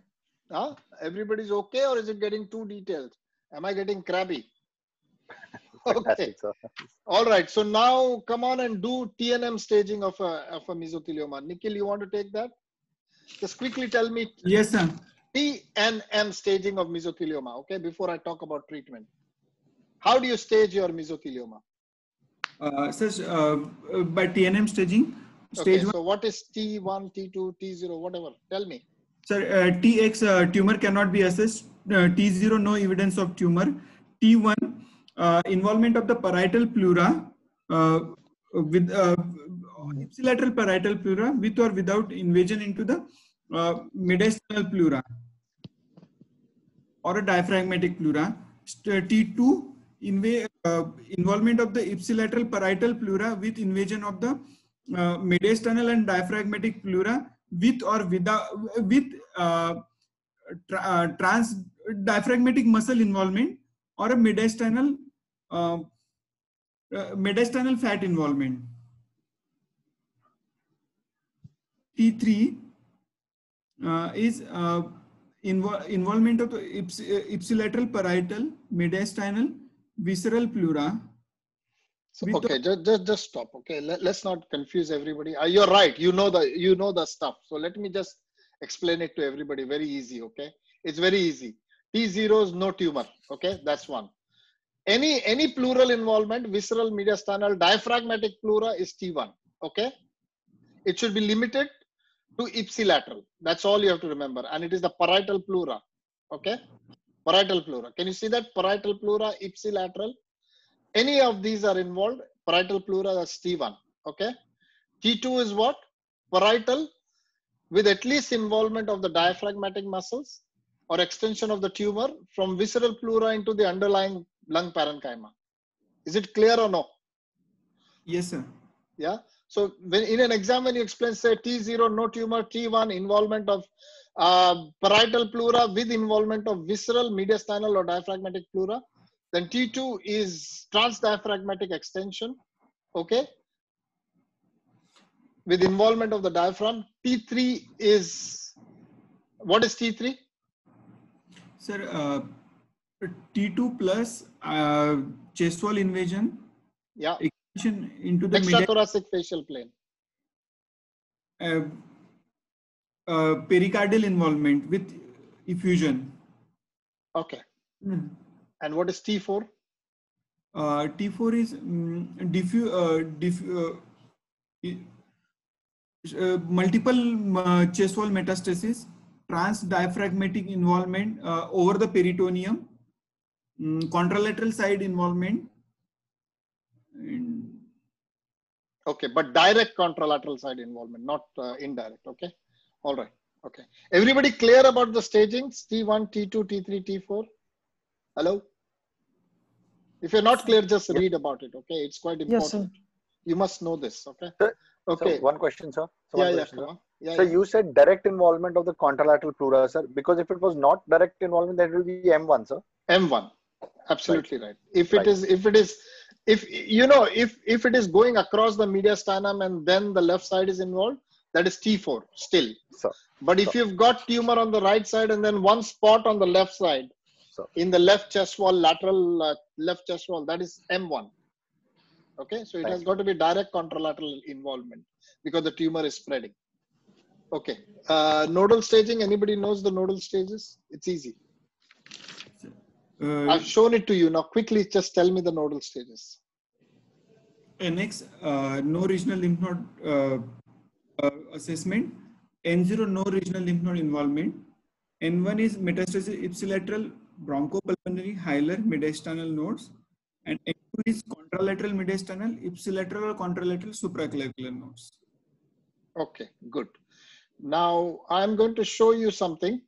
Everybody's okay, or is it getting too detailed? Am I getting crabby? Okay. All right. So now come on and do TNM staging of a mesothelioma. Nikhil, you want to take that? Just quickly tell me. Yes, sir. TNM staging of mesothelioma. Okay, before I talk about treatment, how do you stage your mesothelioma? By TNM staging. Okay, so what is T1, T2, T0, whatever? Tell me. Sir, TX tumor cannot be assessed. T0 no evidence of tumor. T1 involvement of the parietal pleura with ipsilateral parietal pleura with or without invasion into the mediastinal pleura or a diaphragmatic pleura. T2 involvement of the ipsilateral parietal pleura with invasion of the mediastinal and diaphragmatic pleura with or without trans diaphragmatic muscle involvement or a mediastinal fat involvement. T3 is involvement of the ipsilateral parietal mediastinal visceral pleura. So, okay, just stop. Okay, let's not confuse everybody. You're right. You know the stuff. So let me just explain it to everybody. Very easy. Okay, it's very easy. T0 is no tumor. Okay, that's one. Any pleural involvement, visceral, mediastinal, diaphragmatic pleura is T1. Okay, it should be limited to ipsilateral. That's all you have to remember. And it is the parietal pleura. Okay, parietal pleura. Can you see that? Parietal pleura, ipsilateral. Any of these are involved. Parietal pleura, that's T1. Okay. T2 is what? Parietal with at least involvement of the diaphragmatic muscles or extension of the tumor from visceral pleura into the underlying lung parenchyma. Is it clear or no? Yes, sir. Yeah. So when in an exam, when you explain, say T0, no tumor, T1, involvement of parietal pleura with involvement of visceral, mediastinal or diaphragmatic pleura. Then T2 is transdiaphragmatic extension, okay, with involvement of the diaphragm. T3 is, what is T3? Sir, T2 plus chest wall invasion. Yeah. Extension into the extrathoracic facial plane. Pericardial involvement with effusion. Okay. And what is T4? T4 is multiple chest wall metastasis, transdiaphragmatic involvement over the peritoneum, contralateral side involvement. Okay, but direct contralateral side involvement, not indirect. Okay. All right. Okay. Everybody clear about the stagings? T1, T2, T3, T4? Hello? If you're not clear, just read about it. Okay. It's quite important. Yes, sir. You must know this. Okay. Sir, okay. So one question, sir. So you said direct involvement of the contralateral pleura, sir. Because if it was not direct involvement, then it will be M1, sir. M1. Absolutely right. If it is, if it is going across the mediastinum and then the left side is involved, that is T4 still. Sir. But if you've got tumor on the right side and then one spot on the left side, in the left chest wall, lateral left chest wall, that is M1. Okay, so it has got to be direct contralateral involvement because the tumor is spreading. Okay, nodal staging, anybody knows the nodal stages? It's easy. I've shown it to you. Now quickly just tell me the nodal stages. NX, no regional lymph node assessment. N0, no regional lymph node involvement. N1 is metastasis ipsilateral bronchopulmonary hilar mediastinal nodes. And N2 is contralateral mediastinal, ipsilateral or contralateral supraclavicular nodes. Okay, good. Now I'm going to show you something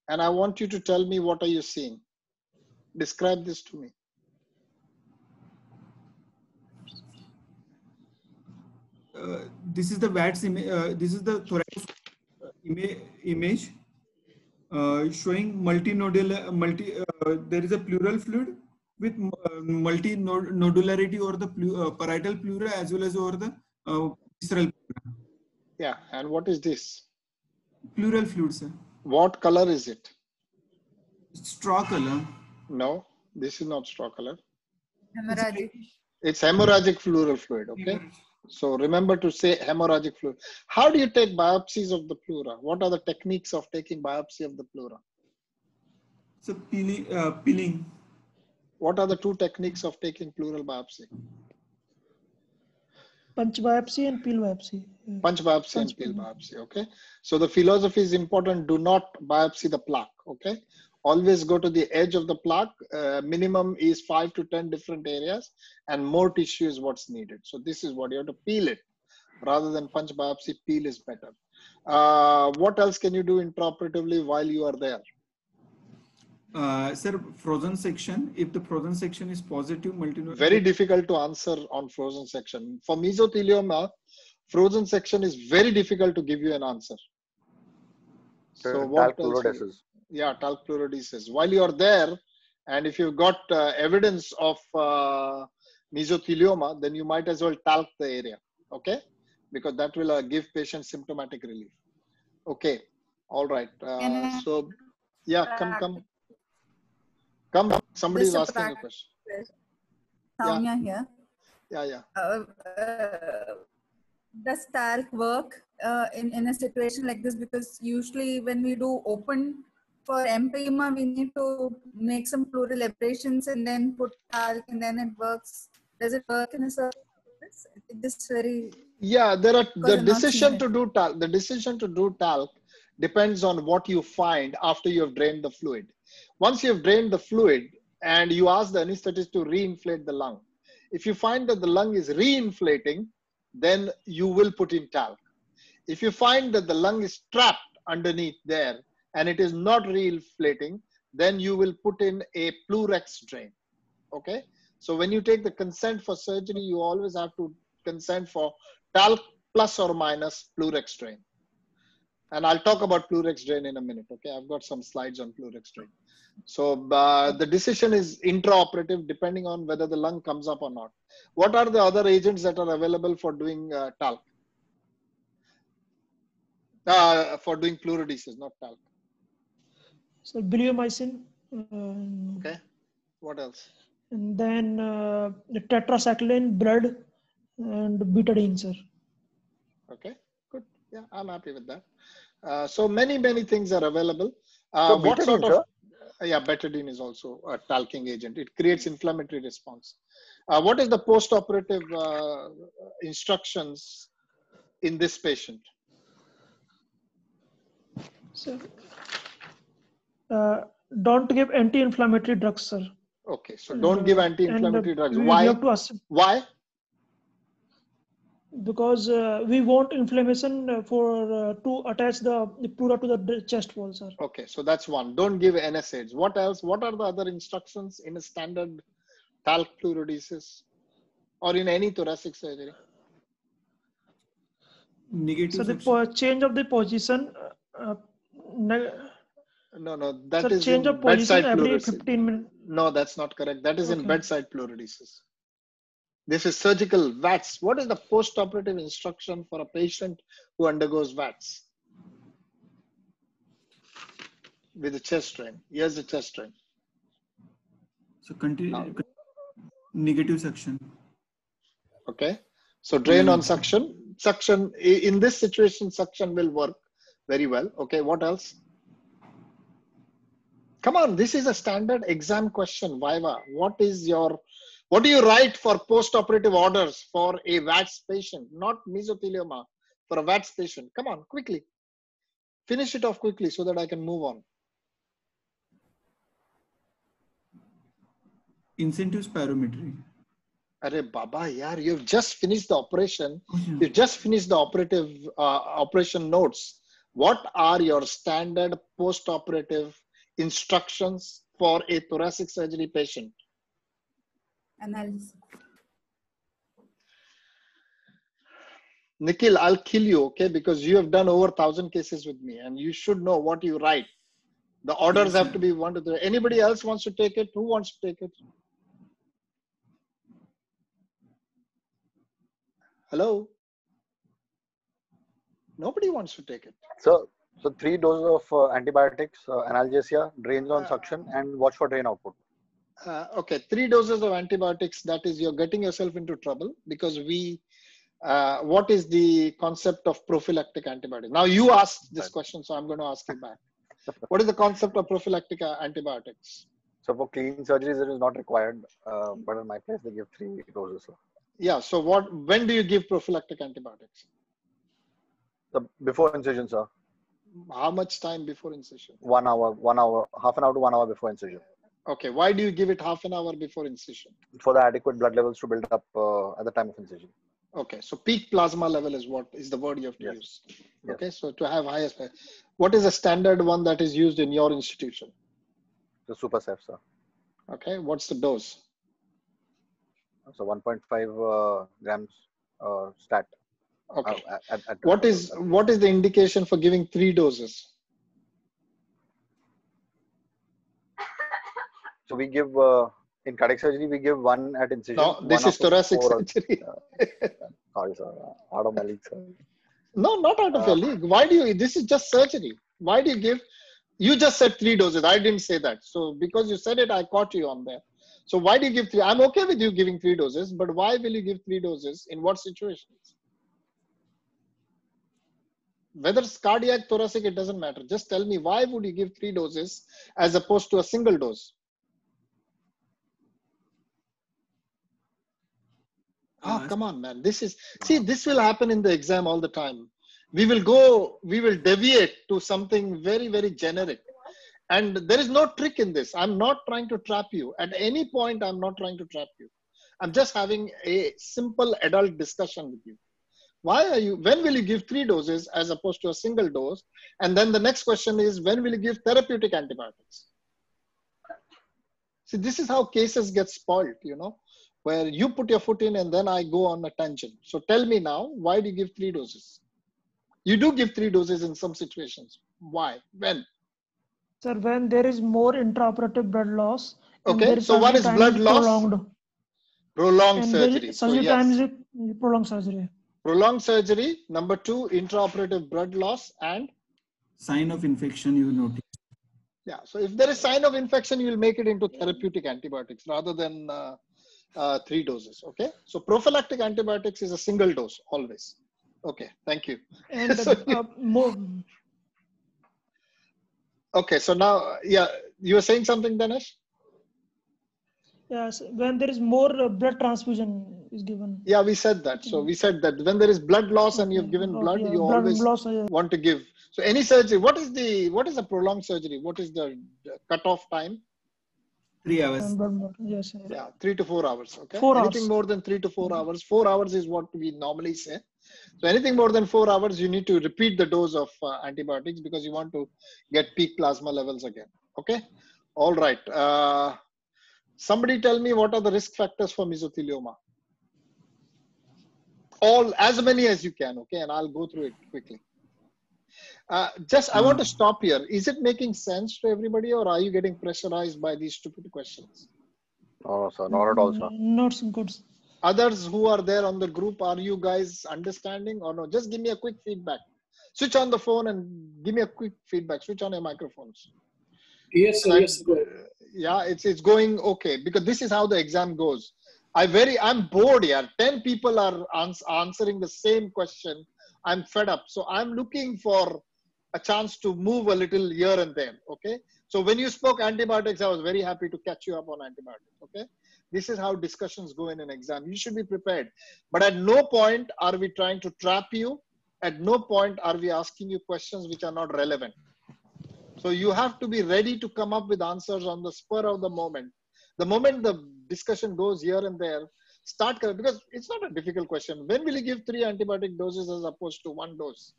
and I want you to tell me what are you seeing. Describe this to me. This is the VATS image. This is the thoracic image showing multinodular. There is a pleural fluid with multinodularity over the parietal pleura as well as over the visceral pleura. Yeah, and what is this? Pleural fluid, sir. What color is it? Straw color. No, this is not straw color. Hemorrhagic. It's hemorrhagic pleural fluid, okay? So remember to say hemorrhagic fluid. How do you take biopsies of the pleura? What are the techniques of taking biopsy of the pleura? So peeling. What are the two techniques of taking pleural biopsy? Punch biopsy and peel biopsy. Punch biopsy and peel biopsy. Okay. So the philosophy is important. Do not biopsy the plaque. Okay. Always go to the edge of the plaque. Minimum is 5 to 10 different areas, and more tissue is what's needed. So this is what you have to peel it rather than punch biopsy. Peel is better. What else can you do intraoperatively while you are there? Sir, frozen section. If the frozen section is positive, very difficult to answer on frozen section. For mesothelioma, frozen section is very difficult to give you an answer. So what else? Yeah, talc pleurodesis. While you are there, and if you've got evidence of mesothelioma, then you might as well talc the area. Okay, because that will give patients symptomatic relief. Okay, all right. So yeah, come. Somebody is asking a question. Soumya here. Yeah. Does talc work in a situation like this? Because usually when we do open for empyema, we need to make some pleural abrasions and then put talc, and then it works. Does it work in a certain place? This very the decision to do talc. The decision to do talc depends on what you find after you have drained the fluid. Once you have drained the fluid and you ask the anesthetist to reinflate the lung, if you find that the lung is reinflating, then you will put in talc. If you find that the lung is trapped underneath there and it is not reinflating, then you will put in a Pleurex drain. Okay. So when you take the consent for surgery, you always have to consent for talc plus or minus Pleurex drain. And I'll talk about Pleurex drain in a minute. Okay. I've got some slides on Pleurex drain. So the decision is intraoperative depending on whether the lung comes up or not. What are the other agents that are available for doing talc? For doing pleurodesis, not talc. So bleomycin. Okay. What else? And then the tetracycline, blood, and betadine, sir. Okay, good. Yeah, I'm happy with that. So many things are available. So what betadine, sort of? sir? Yeah, betadine is also a talcing agent. It creates inflammatory response. What is the post-operative instructions in this patient? So, don't give anti-inflammatory drugs, sir. Okay, so don't give anti-inflammatory drugs. Why? We have to Why? Because we want inflammation to attach the pleura to the chest wall, sir. Okay, so that's one. Don't give NSAIDs. What else? What are the other instructions in a standard talc pleurodesis or in any thoracic surgery? So the change of the position. No, that is change in of position bedside every pleurodesis. 15 minutes. No, that's not correct. That is in bedside pleurodesis. This is surgical VATS. What is the post-operative instruction for a patient who undergoes VATS? With a chest drain. Here's the chest drain. So continue. Negative suction. Okay. So drain on suction. Suction, in this situation, suction will work very well. Okay, what else? Come on, this is a standard exam question, Viva. What do you write for post-operative orders for a VATS patient, not mesothelioma, for a VATS patient? Come on, quickly. Finish it off quickly so that I can move on. Incentive spirometry. Arre Baba, yaar, you've just finished the operation. You've just finished the operative operation notes. What are your standard post-operative instructions for a thoracic surgery patient? Analysis. Nikhil, I'll kill you, okay? Because you have done over 1,000 cases with me and you should know what you write. The orders have to be 1 to 3. Anybody else wants to take it? Who wants to take it? Hello? Nobody wants to take it. So 3 doses of antibiotics, analgesia, drains on suction, and watch for drain output. Okay, 3 doses of antibiotics, that is, you're getting yourself into trouble because what is the concept of prophylactic antibiotics? Now you asked this question, so I'm going to ask you back. What is the concept of prophylactic antibiotics? So for clean surgeries, it is not required, but in my case, they give 3 doses. So. Yeah. So when do you give prophylactic antibiotics? So before incision, sir. How much time before incision? 1 hour, half an hour to 1 hour before incision. Okay. Why do you give it half an hour before incision? For the adequate blood levels to build up at the time of incision. Okay. So peak plasma level is what is the word you have to Yes. use. Yes. Okay. So to have highest, what is a standard one that is used in your institution? The super safe, sir. Okay. What's the dose? So 1.5 grams stat. Okay. What is the indication for giving 3 doses? So we give in cardiac surgery we give 1 at incision. No, this is thoracic surgery. Sorry, sir. Out of my league, sir. No, not out of your league. Why do you? This is just surgery. Why do you give? You just said 3 doses. I didn't say that. So because you said it, I caught you on there. So why do you give 3? I'm okay with you giving 3 doses, but why will you give 3 doses? In what situations? Whether it's cardiac, thoracic, it doesn't matter. Just tell me, why would you give 3 doses as opposed to a single dose? Oh, come on, man. This will happen in the exam all the time. We will deviate to something very, very generic. And there is no trick in this. I'm not trying to trap you. At any point, I'm not trying to trap you. I'm just having a simple adult discussion with you. When will you give 3 doses as opposed to a single dose? And then the next question is, when will you give therapeutic antibiotics? See, this is how cases get spoiled, where you put your foot in and then I go on a tangent. So tell me now, why do you give 3 doses? You do give 3 doses in some situations. Why? When? Sir, when there is more intraoperative blood loss. Okay, so what is blood loss? Prolonged surgery. Surgery time is prolonged surgery. Prolonged surgery. Number 2, intraoperative blood loss and? Sign of infection you notice. Yeah, so if there is sign of infection, you will make it into therapeutic antibiotics rather than 3 doses. Okay, so prophylactic antibiotics is a single dose always. Okay, thank you. And Okay, so now, yeah, you were saying something, Danesh? Yes, when there is more blood transfusion is given. Yeah, we said that. So we said that when there is blood loss and you've given blood, you always want to give. So any surgery, what is a prolonged surgery? What is the cutoff time? 3 hours. Yes. Yeah, 3 to 4 hours. Okay. 4 anything hours. more than 3 to 4 hours. 4 hours is what we normally say. So anything more than 4 hours, you need to repeat the dose of antibiotics because you want to get peak plasma levels again. Okay. All right. Somebody tell me, what are the risk factors for mesothelioma? As many as you can. Okay. And I'll go through it quickly. I want to stop here. Is it making sense to everybody, or are you getting pressurized by these stupid questions? No, sir, not at all, sir. Not so good. Others who are there on the group, are you guys understanding or no? Just give me a quick feedback. Switch on the phone and give me a quick feedback. Switch on your microphones. Yes, sir. Yes, sir. Yeah, it's going okay, because this is how the exam goes. I'm bored here. 10 people are answering the same question. I'm fed up. So I'm looking for a chance to move a little here and there. Okay. So when you spoke antibiotics, I was very happy to catch you up on antibiotics. Okay. This is how discussions go in an exam. You should be prepared. But at no point are we trying to trap you. At no point are we asking you questions which are not relevant. So you have to be ready to come up with answers on the spur of the moment. The moment the discussion goes here and there, because it's not a difficult question. When will you give 3 antibiotic doses as opposed to 1 dose?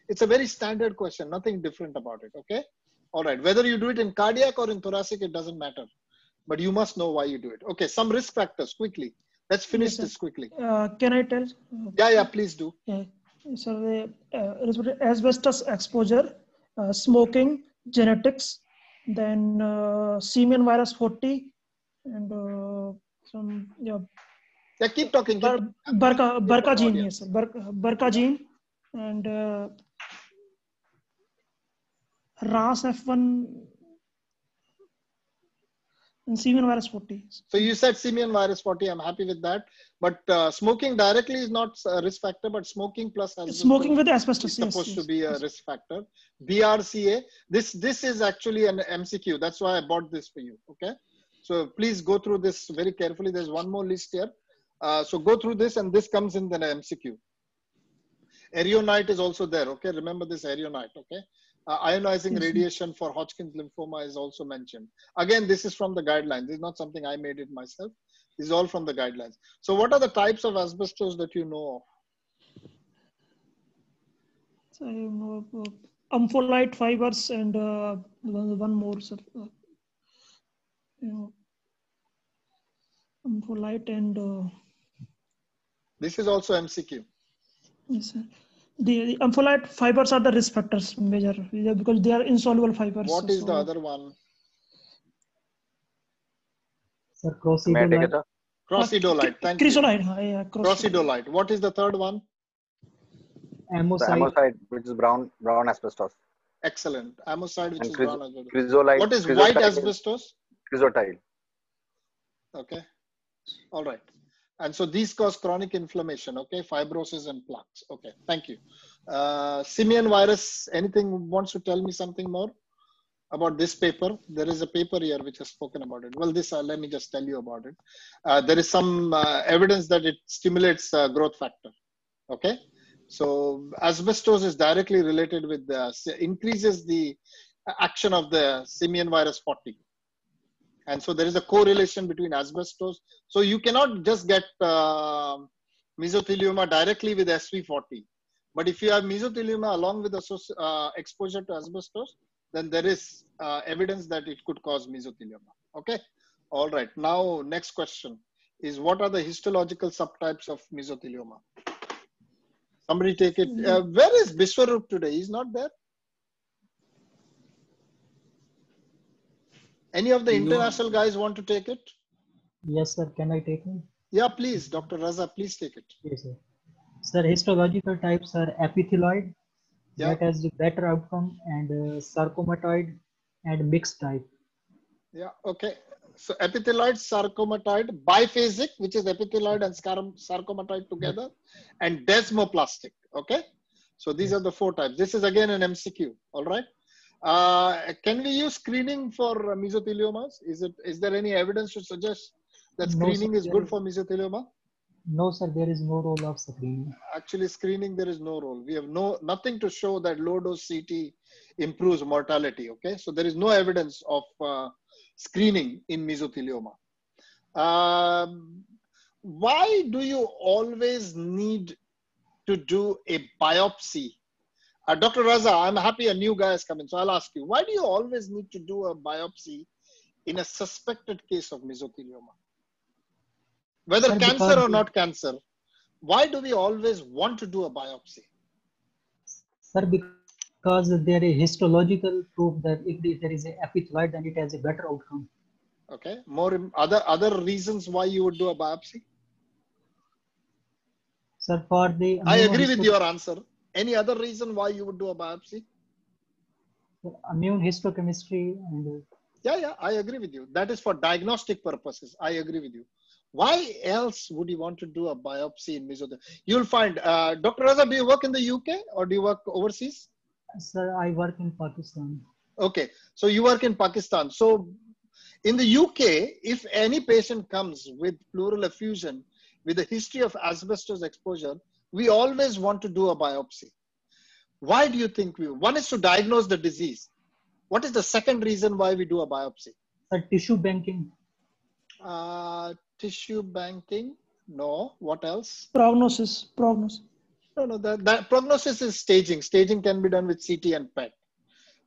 It's a very standard question, nothing different about it, okay? All right, whether you do it in cardiac or in thoracic, it doesn't matter. But you must know why you do it. Okay, some risk factors, quickly. Let's finish this quickly. Can I tell? Yeah, please do. Yeah. So asbestos exposure, smoking, genetics, then semen virus 40, and some, yeah, keep talking. Burqa gene, yes, Burqa gene, and RAS F1, Simian virus 40. So you said simian virus 40. I'm happy with that. But smoking directly is not a risk factor, but smoking plus asbestos Smoking with asbestos is supposed yes, to be a risk factor. BRCA, this is actually an MCQ. That's why I bought this for you. Okay. So please go through this very carefully. There's one more list here. So go through this, and this comes in the MCQ. Erionite is also there. Okay. Remember this erionite. Okay. Ionizing radiation for Hodgkin's lymphoma is also mentioned. Again, this is from the guidelines. This is not something I made it myself. This is all from the guidelines. So what are the types of asbestos that you know of? So, ampholyte fibers and one more, sir. Ampholyte and... This is also MCQ. Yes, sir. The ampholyte fibers are the risk factors major because they are insoluble fibers. What is the other one? Sir, crocidolite. Crocidolite. Thank Chrysolite. you. Yeah, Crocidolite. What is the third one? Amosite, which is brown asbestos. Excellent. Amosite, which is brown asbestos. Chrysolite. What is white asbestos? Chrysotile. Okay. All right. And so these cause chronic inflammation, okay, fibrosis and plaques. Okay, thank you. Simian virus, anything wants to tell me something more about this paper? There is a paper here which has spoken about it. Well, this, let me just tell you about it. There is some evidence that it stimulates growth factor, okay? So asbestos is directly related with increases the action of the simian virus 40. And so there is a correlation between asbestos. So you cannot just get mesothelioma directly with SV40. But if you have mesothelioma along with exposure to asbestos, then there is evidence that it could cause mesothelioma. Okay. All right. Now, next question is, what are the histological subtypes of mesothelioma? Somebody take it. Where is Biswarup today? He's not there. Any of the international guys want to take it? Yes, sir. Can I take it? Yeah, please. Dr. Raza, please take it. Yes, sir. Sir, histological types are epithelioid, that has the better outcome, and sarcomatoid and mixed type. Yeah, okay. So epithelioid, sarcomatoid, biphasic, which is epithelioid and sarcomatoid together, and desmoplastic. Okay. So these are the four types. This is again an MCQ. All right. Can we use screening for mesotheliomas? Is there any evidence to suggest that screening is good for mesothelioma? No, sir, there is no role of screening. Actually, screening, there is no role. We have nothing to show that low dose CT improves mortality. Okay, so there is no evidence of screening in mesothelioma. Why do you always need to do a biopsy? Dr. Raza, I'm happy a new guy has come in, so I'll ask you, why do you always need to do a biopsy in a suspected case of mesothelioma? Whether sir, cancer or not cancer, why do we always want to do a biopsy? Sir, because there is histological proof that if there is an epithelioid, then it has a better outcome. Okay, more other reasons why you would do a biopsy? Sir, for the... I agree with your answer. Any other reason why you would do a biopsy? Immune histochemistry and... Yeah, I agree with you. That is for diagnostic purposes. I agree with you. Why else would you want to do a biopsy in mesothelioma? You'll find, Dr. Raza, do you work in the UK or do you work overseas? Sir, I work in Pakistan. Okay, so you work in Pakistan. So in the UK, if any patient comes with pleural effusion with a history of asbestos exposure, we always want to do a biopsy. Why do you think one is to diagnose the disease. What is the second reason why we do a biopsy? Sir, tissue banking. Tissue banking? No. What else? Prognosis. No, that prognosis is staging. Staging can be done with CT and PET.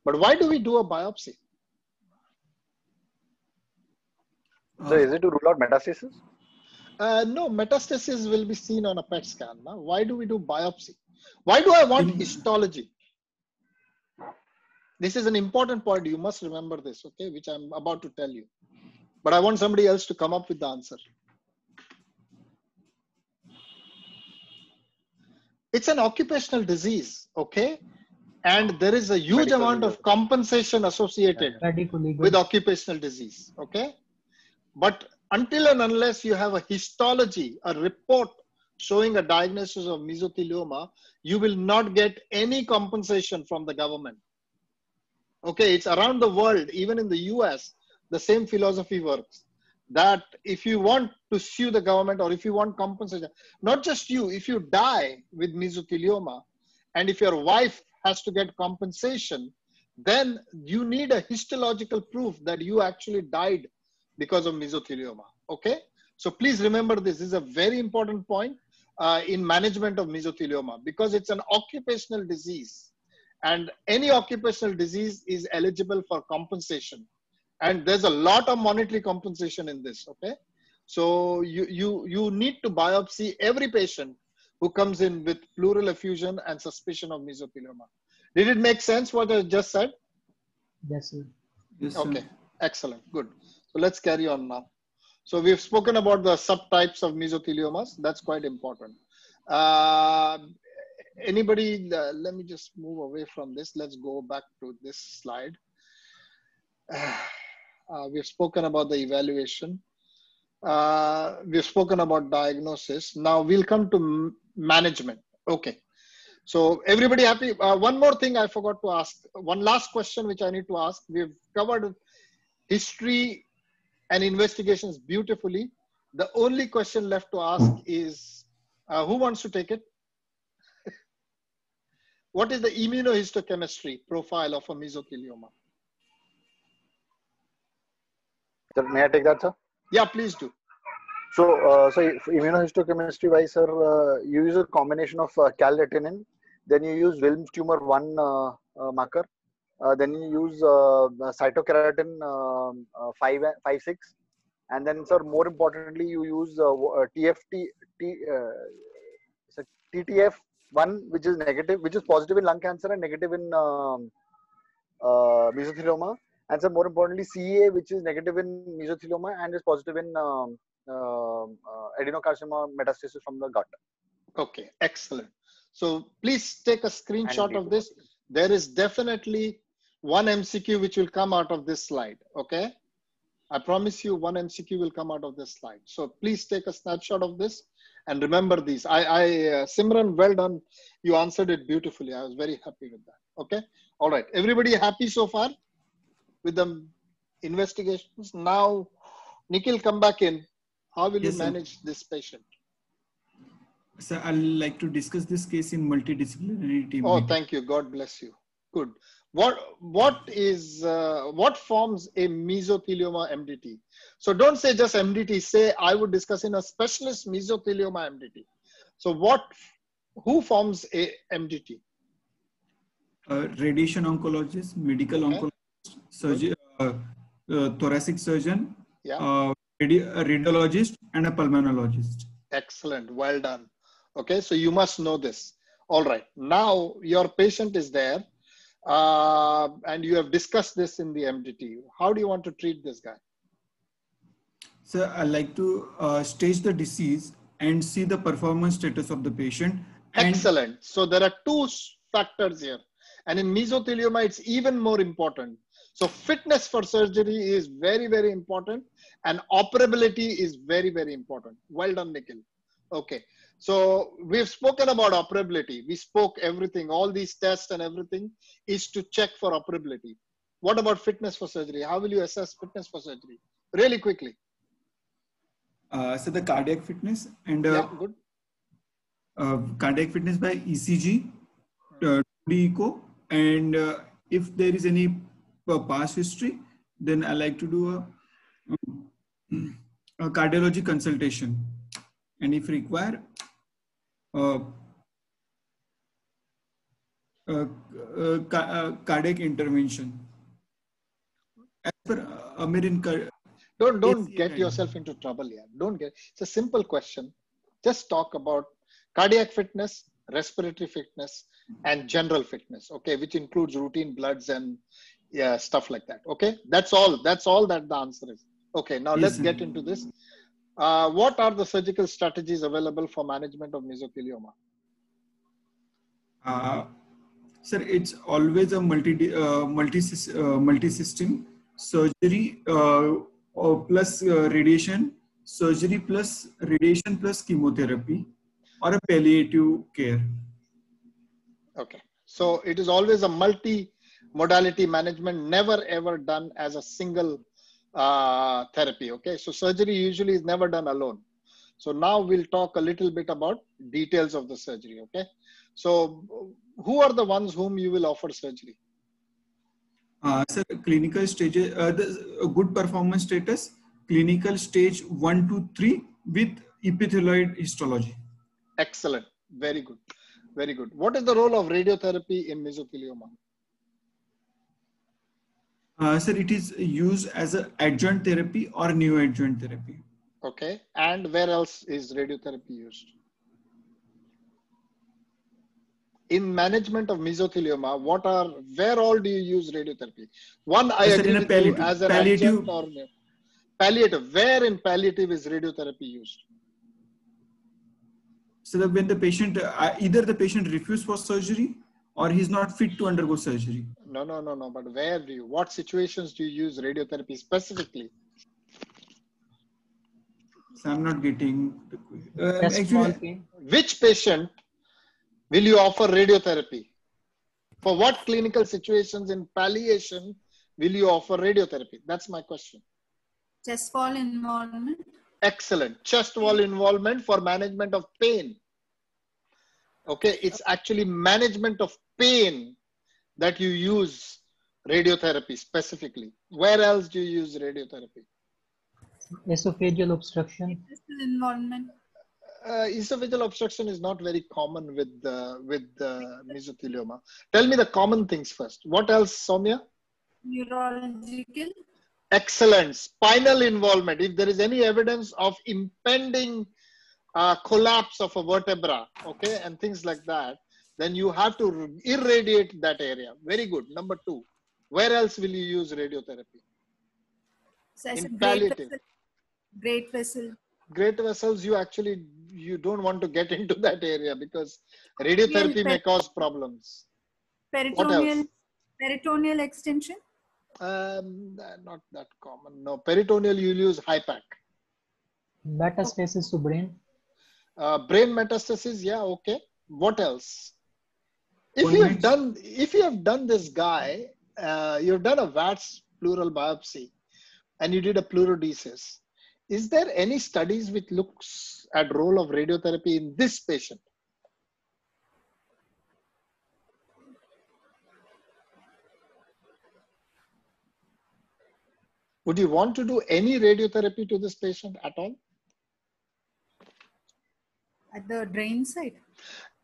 But why do we do a biopsy? So is it to rule out metastasis? No, metastasis will be seen on a PET scan. Now, why do we do biopsy? Why do I want histology? This is an important point. You must remember this, okay, which I'm about to tell you. But I want somebody else to come up with the answer. It's an occupational disease, okay? And there is a huge amount of compensation associated with occupational disease, okay? But until and unless you have a histology, a report showing a diagnosis of mesothelioma, you will not get any compensation from the government. Okay, it's around the world, even in the US, the same philosophy works. That if you want to sue the government or if you want compensation, not just you, if you die with mesothelioma and if your wife has to get compensation, then you need a histological proof that you actually died because of mesothelioma. Okay, so please remember this. This is a very important point in management of mesothelioma because it's an occupational disease, and any occupational disease is eligible for compensation. And there's a lot of monetary compensation in this, okay? So you need to biopsy every patient who comes in with pleural effusion and suspicion of mesothelioma. Did it make sense what I just said? Yes, sir. Yes, sir. Okay, excellent, good. So let's carry on now. So we've spoken about the subtypes of mesotheliomas. That's quite important. Anybody, let me just move away from this. Let's go back to this slide. We've spoken about the evaluation. We've spoken about diagnosis. Now we'll come to management. Okay. So everybody happy? One more thing I forgot to ask. One last question which I need to ask. We've covered history and investigations beautifully. The only question left to ask is, who wants to take it? What is the immunohistochemistry profile of a mesothelioma? Sir, may I take that, sir? Yeah, please do. So, immunohistochemistry wise, sir, you use a combination of calcitonin, then you use Wilms tumor 1 marker, then you use cytokeratin 5-6, and then, sir, more importantly, you use TTF1, which is negative, which is positive in lung cancer and negative in mesothelioma. And so more importantly, CA, which is negative in mesothelioma and is positive in adenocarcinoma metastasis from the gut. Okay, excellent. So please take a screenshot of this. There is definitely one MCQ which will come out of this slide. Okay, I promise you one MCQ will come out of this slide. So please take a snapshot of this and remember these. Simran, well done. You answered it beautifully. I was very happy with that. Okay, all right. Everybody happy so far with the investigations? Now, Nikhil, come back in. How will you manage this patient? Sir, I'd like to discuss this case in multidisciplinary team. Oh, thank you. God bless you. Good. What forms a mesothelioma MDT? So don't say just MDT. Say I would discuss in a specialist mesothelioma MDT. So who forms a MDT? Radiation oncologist, medical oncologist, surgeon, thoracic surgeon, radiologist, and a pulmonologist. Excellent. Well done. Okay, so you must know this. All right. Now your patient is there, and you have discussed this in the MDT. How do you want to treat this guy? Sir, I like to stage the disease and see the performance status of the patient. Excellent. So there are two factors here. And in mesothelioma, it's even more important. So fitness for surgery is very, very important. And operability is very, very important. Well done, Nikhil. Okay. So we've spoken about operability. We spoke everything. All these tests and everything is to check for operability. What about fitness for surgery? How will you assess fitness for surgery? Really quickly. So the cardiac fitness and good. Cardiac fitness by ECG, 2D echo, and if there is any past history, then I like to do a cardiology consultation, and if required, cardiac intervention. As per American. Don't get yourself into trouble here. Don't get. It's a simple question. Just talk about cardiac fitness, respiratory fitness, and general fitness. Okay, which includes routine bloods and stuff like that. Okay, that's all. That's all that the answer is. Okay, now let's get into this. What are the surgical strategies available for management of mesothelioma? Sir, it's always a multi-system surgery plus radiation, surgery plus radiation plus chemotherapy, or a palliative care. Okay. So it is always a multi-modality management, never ever done as a single therapy. Okay. So surgery usually is never done alone. So now we'll talk a little bit about details of the surgery. Okay. So who are the ones whom you will offer surgery? Sir, clinical stages, a good performance status, clinical stage 1 to 3 with epithelioid histology. Excellent. Very good. Very good. What is the role of radiotherapy in mesothelioma? Sir, it is used as an adjuvant therapy or neoadjuvant therapy. Okay. And where else is radiotherapy used? In management of mesothelioma, where all do you use radiotherapy? One, I Sir, agree in a with palliative, you as an palliative, adjunct or palliative. Where in palliative is radiotherapy used? so that when the patient, either the patient refuses for surgery or he's not fit to undergo surgery. No. But what situations do you use radiotherapy specifically? So I'm not getting the Chest wall actually. pain. Which patient will you offer radiotherapy? For what clinical situations in palliation will you offer radiotherapy? That's my question. Chest wall involvement. Excellent. Chest wall involvement for management of pain. Okay, it's actually management of pain that you use radiotherapy specifically. Where else do you use radiotherapy? Esophageal obstruction. Intestinal involvement. Esophageal obstruction is not very common with mesothelioma. Tell me the common things first. What else, Soumya? Neurological. Excellent. Spinal involvement. If there is any evidence of impending collapse of a vertebra, okay, and things like that, then you have to irradiate that area. Very good. Number 2. Where else will you use radiotherapy? So I said palliative. great vessel. Great vessels, you don't want to get into that area because radiotherapy may cause problems. Peritoneal extension? Not that common. No, peritoneal you'll use HIPAC. Metastasis to brain. Brain metastasis, yeah, okay. What else? If you have done this guy, you've done a VATS pleural biopsy and you did a pleurodesis, is there any studies which looks at role of radiotherapy in this patient? Would you want to do any radiotherapy to this patient at all? At the drain side?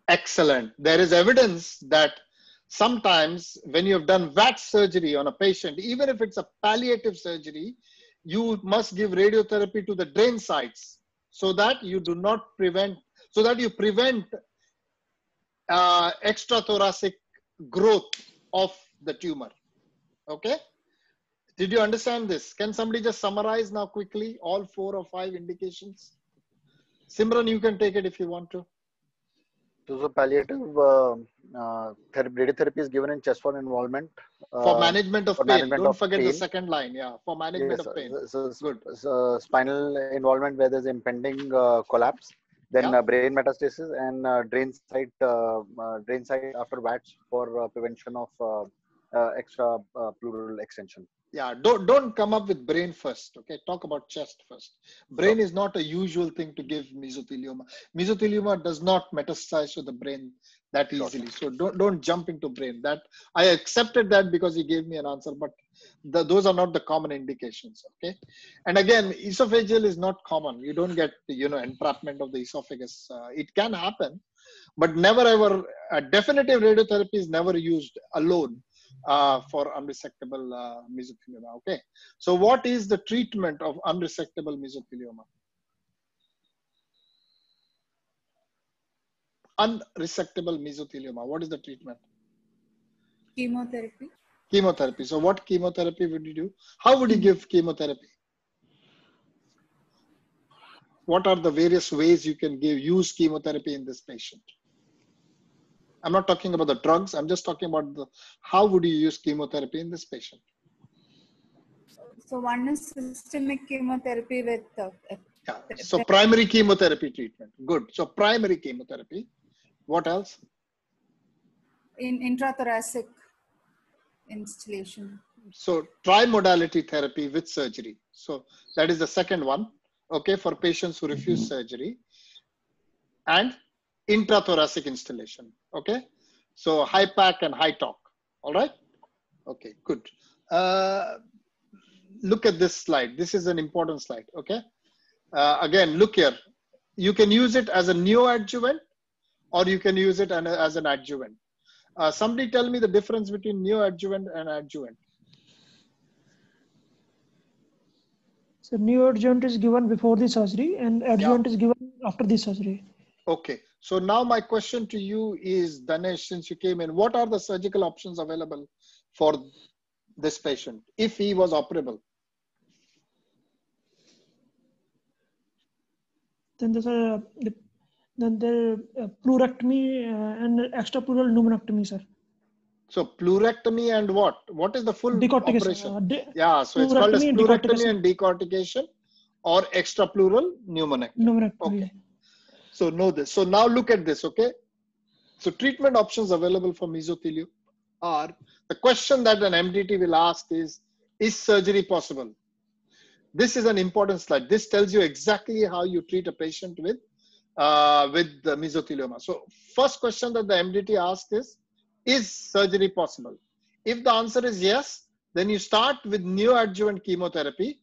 Excellent. There is evidence that sometimes when you have done VATS surgery on a patient, even if it's a palliative surgery, you must give radiotherapy to the drain sites so that you prevent extrathoracic growth of the tumor. Okay. Did you understand this? Can somebody just summarize now quickly all 4 or 5 indications? Simran, you can take it if you want to. So palliative radiotherapy is given in chest wall involvement. For management of pain. Don't forget the second line. Yeah, for management of pain. Good. So spinal involvement where there's impending collapse. Then brain metastasis and drain site after VATS for prevention of extra pleural extension. Yeah, don't come up with brain first. Okay, talk about chest first. Brain is not a usual thing to give mesothelioma. Mesothelioma does not metastasize to the brain that easily. So don't jump into brain. That I accepted that because he gave me an answer, but those are not the common indications. Okay, and again, esophageal is not common. You don't get entrapment of the esophagus. It can happen, but never ever. Definitive radiotherapy is never used alone. For unresectable mesothelioma. Okay, so what is the treatment of unresectable mesothelioma? Unresectable mesothelioma, what is the treatment? Chemotherapy. Chemotherapy. So what chemotherapy would you do? How would you give chemotherapy? What are the various ways you can use chemotherapy in this patient? I'm not talking about the drugs. I'm just talking about how would you use chemotherapy in this patient? So one is systemic chemotherapy with yeah. So primary chemotherapy treatment. Good. So primary chemotherapy. What else? in intrathoracic installation. So trimodality therapy with surgery. So that is the second one. Okay, for patients who refuse surgery, and intrathoracic installation. Okay, so high pack and high torque. All right. Okay, good. Look at this slide. This is an important slide. Okay. Again, look here. You can use it as a neoadjuvant, or you can use it as an adjuvant. Somebody tell me the difference between neoadjuvant and adjuvant. So neoadjuvant is given before the surgery and adjuvant is given after the surgery. Okay. So now my question to you is, Danesh, since you came in, what are the surgical options available for this patient if he was operable? Then there's a pleurectomy and extrapleural pneumonectomy, sir. So pleurectomy and what? What is the full operation? Yeah, so it's called as pleurectomy and decortication or extrapleural pneumonectomy. Okay. So know this. So now look at this, okay? So treatment options available for mesothelioma are, the question that an MDT will ask is surgery possible? This is an important slide. This tells you exactly how you treat a patient with the mesothelioma. So first question that the MDT asks is surgery possible? If the answer is yes, then you start with neoadjuvant chemotherapy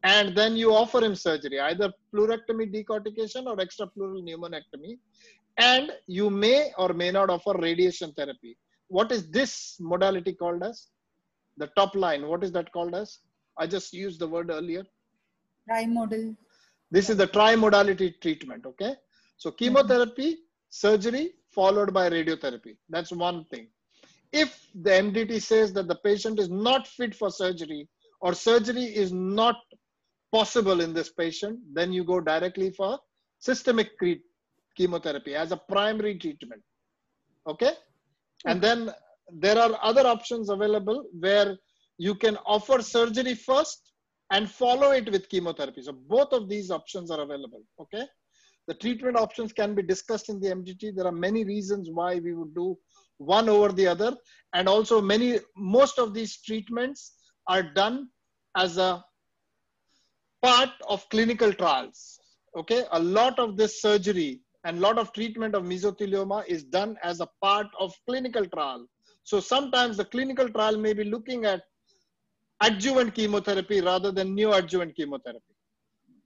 and then you offer him surgery, either pleurectomy decortication or extrapleural pneumonectomy, and you may or may not offer radiation therapy. What is this modality called as? The top line, what is that called as? I just used the word earlier. Trimodal. This is the trimodality treatment, okay? So chemotherapy, surgery, followed by radiotherapy. That's one thing. If the MDT says that the patient is not fit for surgery or surgery is not possible in this patient, then you go directly for systemic chemotherapy as a primary treatment, okay? And then there are other options available where you can offer surgery first and follow it with chemotherapy. So both of these options are available, okay? The treatment options can be discussed in the MDT. There are many reasons why we would do one over the other. And also most of these treatments are done as a part of clinical trials, okay? A lot of this surgery and a lot of treatment of mesothelioma is done as a part of clinical trial. So sometimes the clinical trial may be looking at adjuvant chemotherapy rather than neoadjuvant chemotherapy,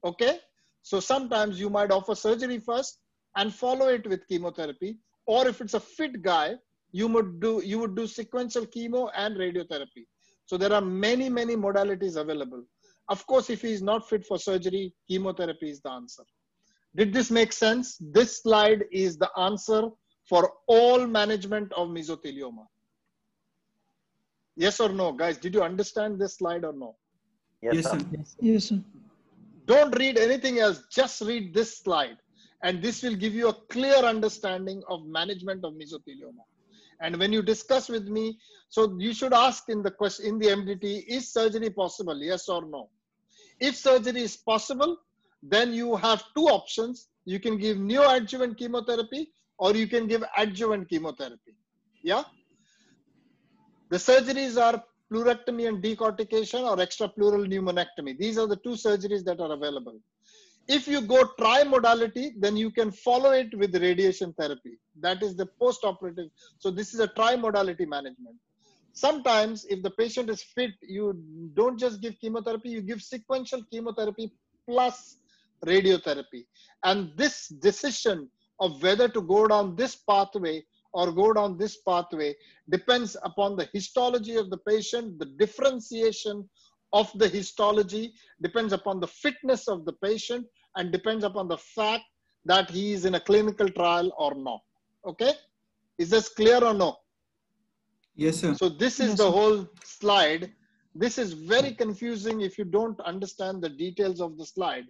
okay? So sometimes you might offer surgery first and follow it with chemotherapy, or if it's a fit guy, you would do sequential chemo and radiotherapy. So there are many modalities available. Of course, if he is not fit for surgery, chemotherapy is the answer. Did this make sense? This slide is the answer for all management of mesothelioma. Yes or no, guys? Did you understand this slide or no? Yes, sir. Yes, sir. Don't read anything else. Just read this slide. And this will give you a clear understanding of management of mesothelioma. And when you discuss with me, so you should ask in the question, in the MDT, is surgery possible? Yes or no? If surgery is possible, then you have two options. You can give neoadjuvant chemotherapy or you can give adjuvant chemotherapy. Yeah. The surgeries are pleurectomy and decortication or extrapleural pneumonectomy. These are the two surgeries that are available. If you go trimodality, then you can follow it with radiation therapy. That is the post-operative. So this is a trimodality management. Sometimes if the patient is fit, you don't just give chemotherapy, you give sequential chemotherapy plus radiotherapy. And this decision of whether to go down this pathway or go down this pathway depends upon the histology of the patient, the differentiation of the histology, depends upon the fitness of the patient, and depends upon the fact that he is in a clinical trial or not. Okay? Is this clear or no? Yes, sir. So this is the whole slide. This is very confusing if you don't understand the details of the slide.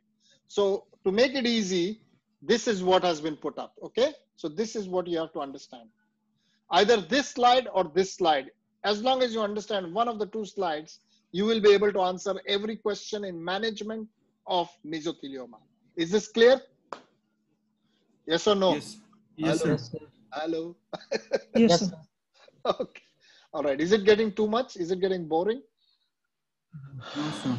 So to make it easy, this is what has been put up. Okay? So this is what you have to understand. Either this slide or this slide. As long as you understand one of the two slides, you will be able to answer every question in management of mesothelioma. Is this clear? Yes or no? Yes. Yes, Hello? sir. Hello? Yes, Yes, sir. sir. Okay. All right. Is it getting too much? Is it getting boring? No, sir.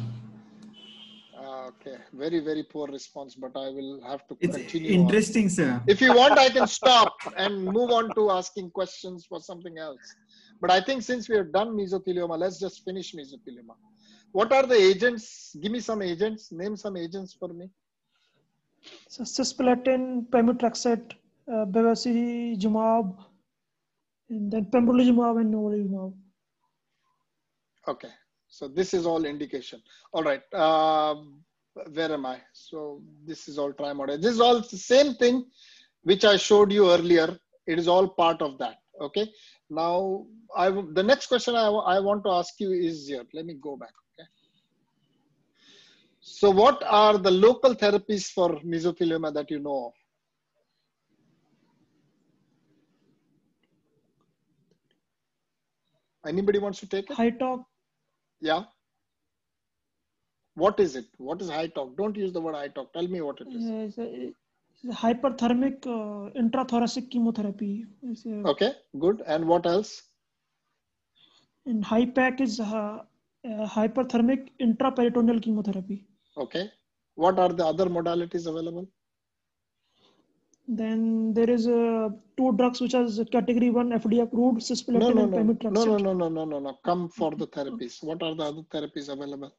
Okay. Very, very poor response, but I will have to It's continue on. interesting, sir. If you want, I can stop and move on to asking questions for something else. But I think since we have done mesothelioma, let's just finish mesothelioma. What are the agents? Give me some agents. Name some agents for me. So cisplatin, pemetrexed, bevacizumab, and then pembrolizumab and nivolumab. Okay. So this is all indication. All right. Where am I? So this is all trimodal. This is all the same thing which I showed you earlier. It is all part of that. Okay. Now, the next question I want to ask you is here. Let me go back. Okay. So what are the local therapies for mesothelioma that you know of? Anybody wants to take it? High talk. Yeah. What is it? What is high talk? Don't use the word high talk. Tell me what it is. Hyperthermic intrathoracic chemotherapy. Okay, good. And what else? And HIPAC is hyperthermic intraperitoneal chemotherapy. Okay. What are the other modalities available? Then there is two drugs which are category 1 FDA approved, cisplatin and pemetrexed. No. Come for the therapies. What are the other therapies available?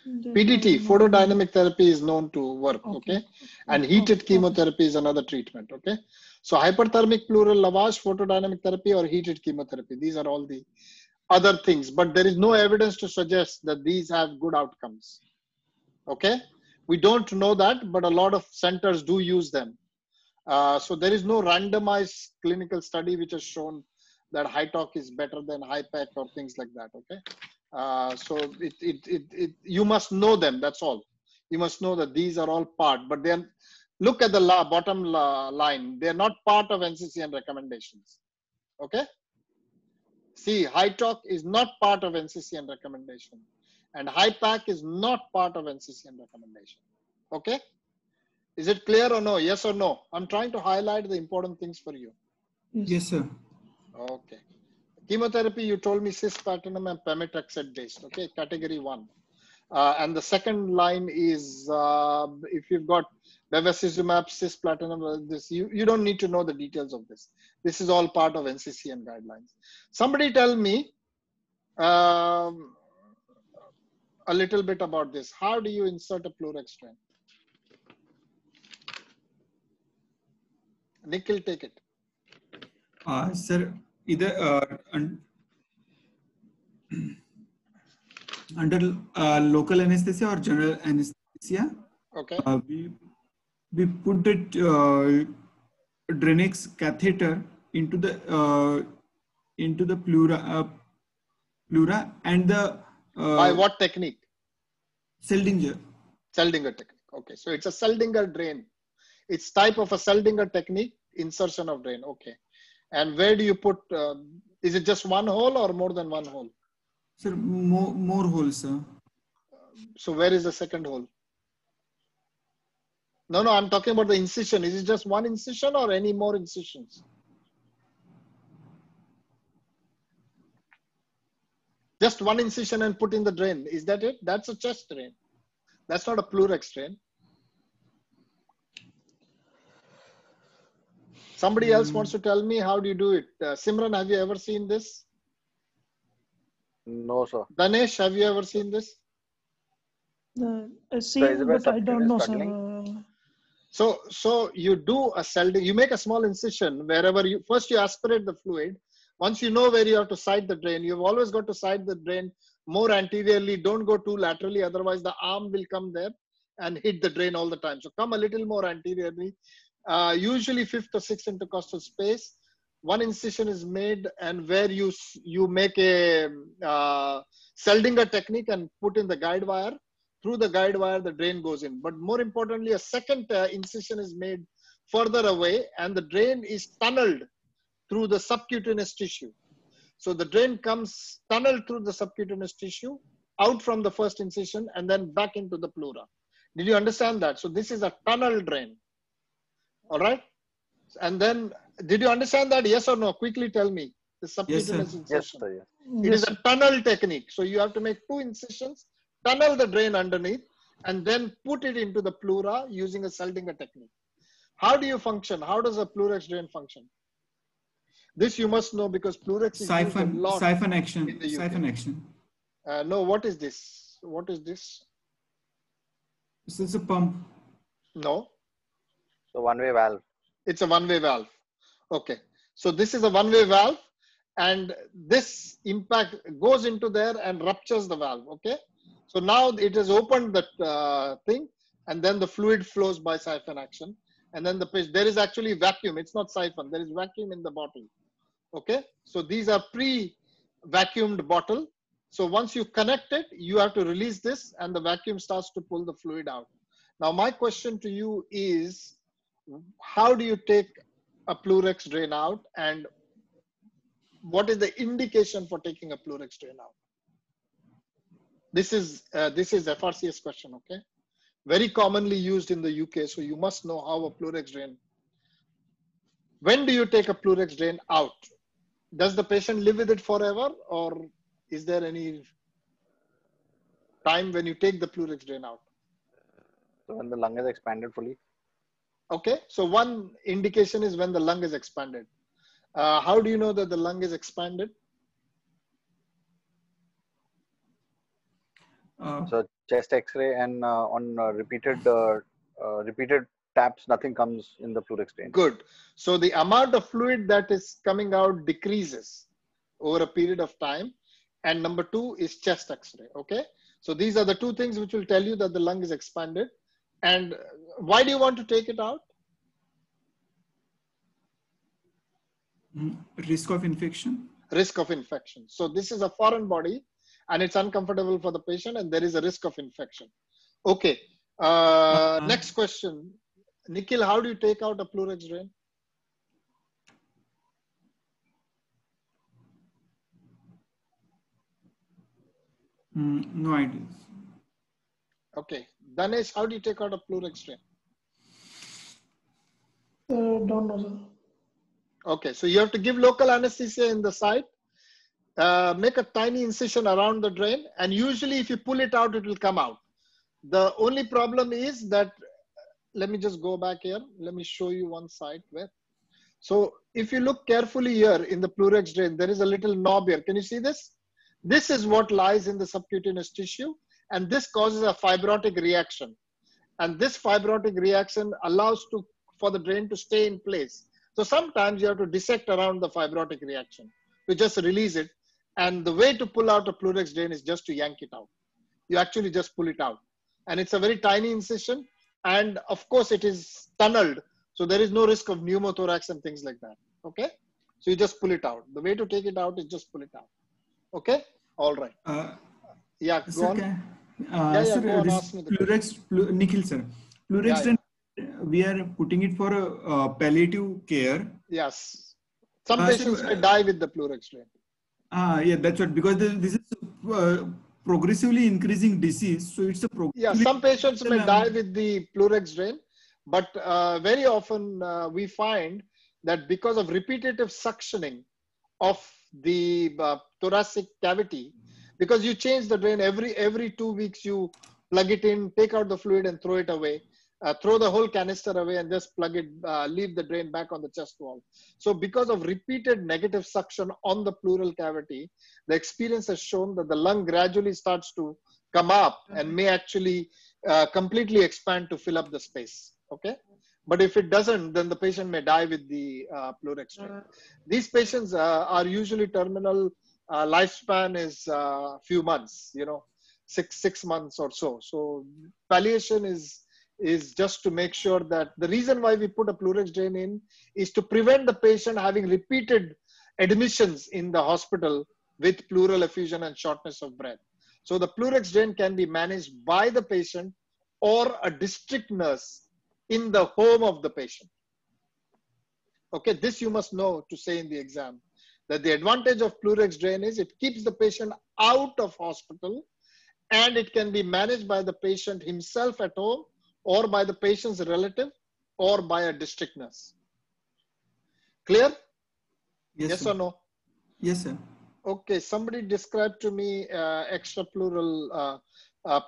PDT, photodynamic therapy, is known to work, okay? And heated chemotherapy is another treatment, okay? So hyperthermic pleural lavage, photodynamic therapy, or heated chemotherapy. These are all the other things, but there is no evidence to suggest that these have good outcomes, okay? We don't know that, but a lot of centers do use them. So there is no randomized clinical study which has shown that high talk is better than HIPAC or things like that, okay? So you must know them, that's all. You must know that these are all part, but then look at the bottom line. They're not part of NCCN recommendations, okay? See, high talk is not part of NCCN recommendation, and HIPAC is not part of NCCN recommendation, okay? Is it clear or no? Yes or no? I'm trying to highlight the important things for you. Yes, sir. Okay. Chemotherapy, you told me cisplatin and pemetrexed based, okay, category 1. And the second line is if you've got bevacizumab, cisplatin, this you don't need to know the details of this. This is all part of NCCN guidelines. Somebody tell me a little bit about this. How do you insert a Pleurex strain? Nikhil, take it. Sir, either under local anesthesia or general anesthesia. Okay. We put the Drainix catheter into the pleura and the by what technique? Seldinger. Seldinger technique. Okay, so it's a Seldinger drain. It's type of a Seldinger technique, insertion of drain. Okay, and where do you put? Is it just one hole or more than one hole? Sir, more holes, sir. So where is the second hole? No, I'm talking about the incision. Is it just one incision or any more incisions? Just one incision and put in the drain. Is that it? That's a chest drain. That's not a Pleurex drain. Somebody else wants to tell me how do you do it? Simran, have you ever seen this? No, sir. Danesh, have you ever seen this? I've seen, but I don't know, sir. So you do a Seldinger, you make a small incision wherever you, first you aspirate the fluid. Once you know where you have to side the drain, you've always got to side the drain more anteriorly. Don't go too laterally, otherwise the arm will come there and hit the drain all the time. So come a little more anteriorly, usually 5th or 6th intercostal space. One incision is made, and where you make a Seldinger technique and put in the guide wire. Through the guide wire, the drain goes in. But more importantly, a second incision is made further away, and the drain is tunneled through the subcutaneous tissue. So the drain comes tunneled through the subcutaneous tissue, out from the first incision, and then back into the pleura. Did you understand that? So this is a tunnel drain. All right. And then, did you understand that? Yes or no? Quickly tell me. The subcutaneous incision. Yes, sir. Yes. It is a tunnel technique. So you have to make 2 incisions, tunnel the drain underneath, and then put it into the pleura using a Seldinger technique. How do you function? How does a Pleurex drain function? This you must know because Pleurex is siphon, used a lot siphon action. in the UK. Siphon action. No, what is this? What is this? This is a pump. No. So one-way valve. It's a one-way valve. Okay. So this is a one-way valve, and this impact goes into there and ruptures the valve. Okay. So now it has opened that thing, and then the fluid flows by siphon action. And then there is actually vacuum. It's not siphon. There is vacuum in the bottle. Okay. So these are pre-vacuumed bottle. So once you connect it, you have to release this, and the vacuum starts to pull the fluid out. Now, my question to you is, how do you take a Pleurex drain out, and what is the indication for taking a Pleurex drain out? This is FRCS question, okay? Very commonly used in the UK, so you must know how a Pleurex drain. When do you take a Pleurex drain out? Does the patient live with it forever, or is there any time when you take the Pleurex drain out? So when the lung is expanded fully. Okay, so one indication is when the lung is expanded. How do you know that the lung is expanded? So chest X-ray and on repeated taps, nothing comes in the Pleurex drain. Good. So the amount of fluid that is coming out decreases over a period of time. And number 2 is chest X-ray. Okay. So these are the 2 things which will tell you that the lung is expanded. And why do you want to take it out? Risk of infection. Risk of infection. So this is a foreign body, and it's uncomfortable for the patient, and there is a risk of infection. Okay. Next question. Nikhil, how do you take out a Pleurex drain? No idea. Okay. Danesh, how do you take out a Pleurex drain? Don't know, sir. Okay, so you have to give local anesthesia in the site, make a tiny incision around the drain, and usually if you pull it out, it will come out. The only problem is that, let me just go back here. Let me show you one site where. So if you look carefully here in the Pleurex drain, there is a little knob here. Can you see this? This is what lies in the subcutaneous tissue, and this causes a fibrotic reaction. And this fibrotic reaction allows for the drain to stay in place. So sometimes you have to dissect around the fibrotic reaction to just release it. And the way to pull out a Pleurex drain is just to yank it out. You actually just pull it out. And it's a very tiny incision. And of course it is tunneled. So there is no risk of pneumothorax and things like that. Okay. So you just pull it out. The way to take it out is just pull it out. Okay. All right. Yeah. Go on. Sir, go on, ask me the Pleurex, Nikhil sir. Pleurex drain, we are putting it for a palliative care. Yes. Some patients may die with the Pleurex drain. Yeah, that's what, because this is progressively increasing disease. So it's a yeah, some patients may die with the Pleurex drain, but very often we find that because of repetitive suctioning of the thoracic cavity, because you change the drain every 2 weeks, you plug it in, take out the fluid and throw it away. Throw the whole canister away and just plug it, leave the drain back on the chest wall. So because of repeated negative suction on the pleural cavity, the experience has shown that the lung gradually starts to come up and may actually completely expand to fill up the space. Okay. But if it doesn't, then the patient may die with the Pleurex drain. These patients are usually terminal. Lifespan is a few months, you know, six months or so. So palliation is just to make sure that the reason why we put a Pleurex drain in is to prevent the patient having repeated admissions in the hospital with pleural effusion and shortness of breath. So the Pleurex drain can be managed by the patient or a district nurse in the home of the patient. Okay, this you must know to say in the exam, that the advantage of Pleurex drain is it keeps the patient out of hospital, and it can be managed by the patient himself at home, or by the patient's relative, or by a district nurse. Clear? Yes sir. or no? Yes, sir. Okay, somebody describe to me extrapleural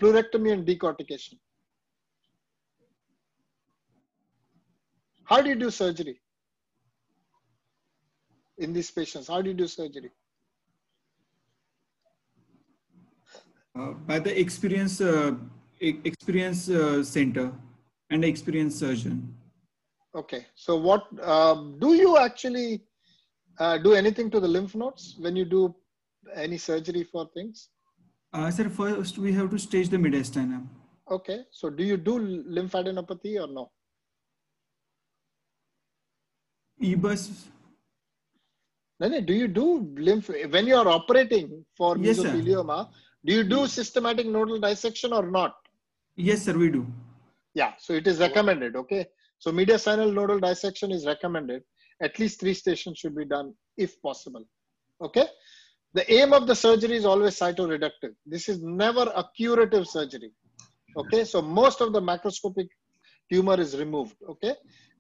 pleurectomy and decortication. How do you do surgery in these patients? How do you do surgery? By the experience center and experienced surgeon. Okay, so what do you actually do anything to the lymph nodes when you do any surgery for things? Sir, first we have to stage the mediastinum. Okay, so do you do lymphadenopathy or no? EBUS. No, do you do lymph when you are operating for Yes, sir. mesothelioma? Do you do systematic nodal dissection or not? Yes, sir, we do. Yeah, so it is recommended. Okay, so mediastinal nodal dissection is recommended. At least 3 stations should be done if possible. Okay, the aim of the surgery is always cytoreductive. This is never a curative surgery. Okay, so most of the macroscopic tumor is removed. Okay,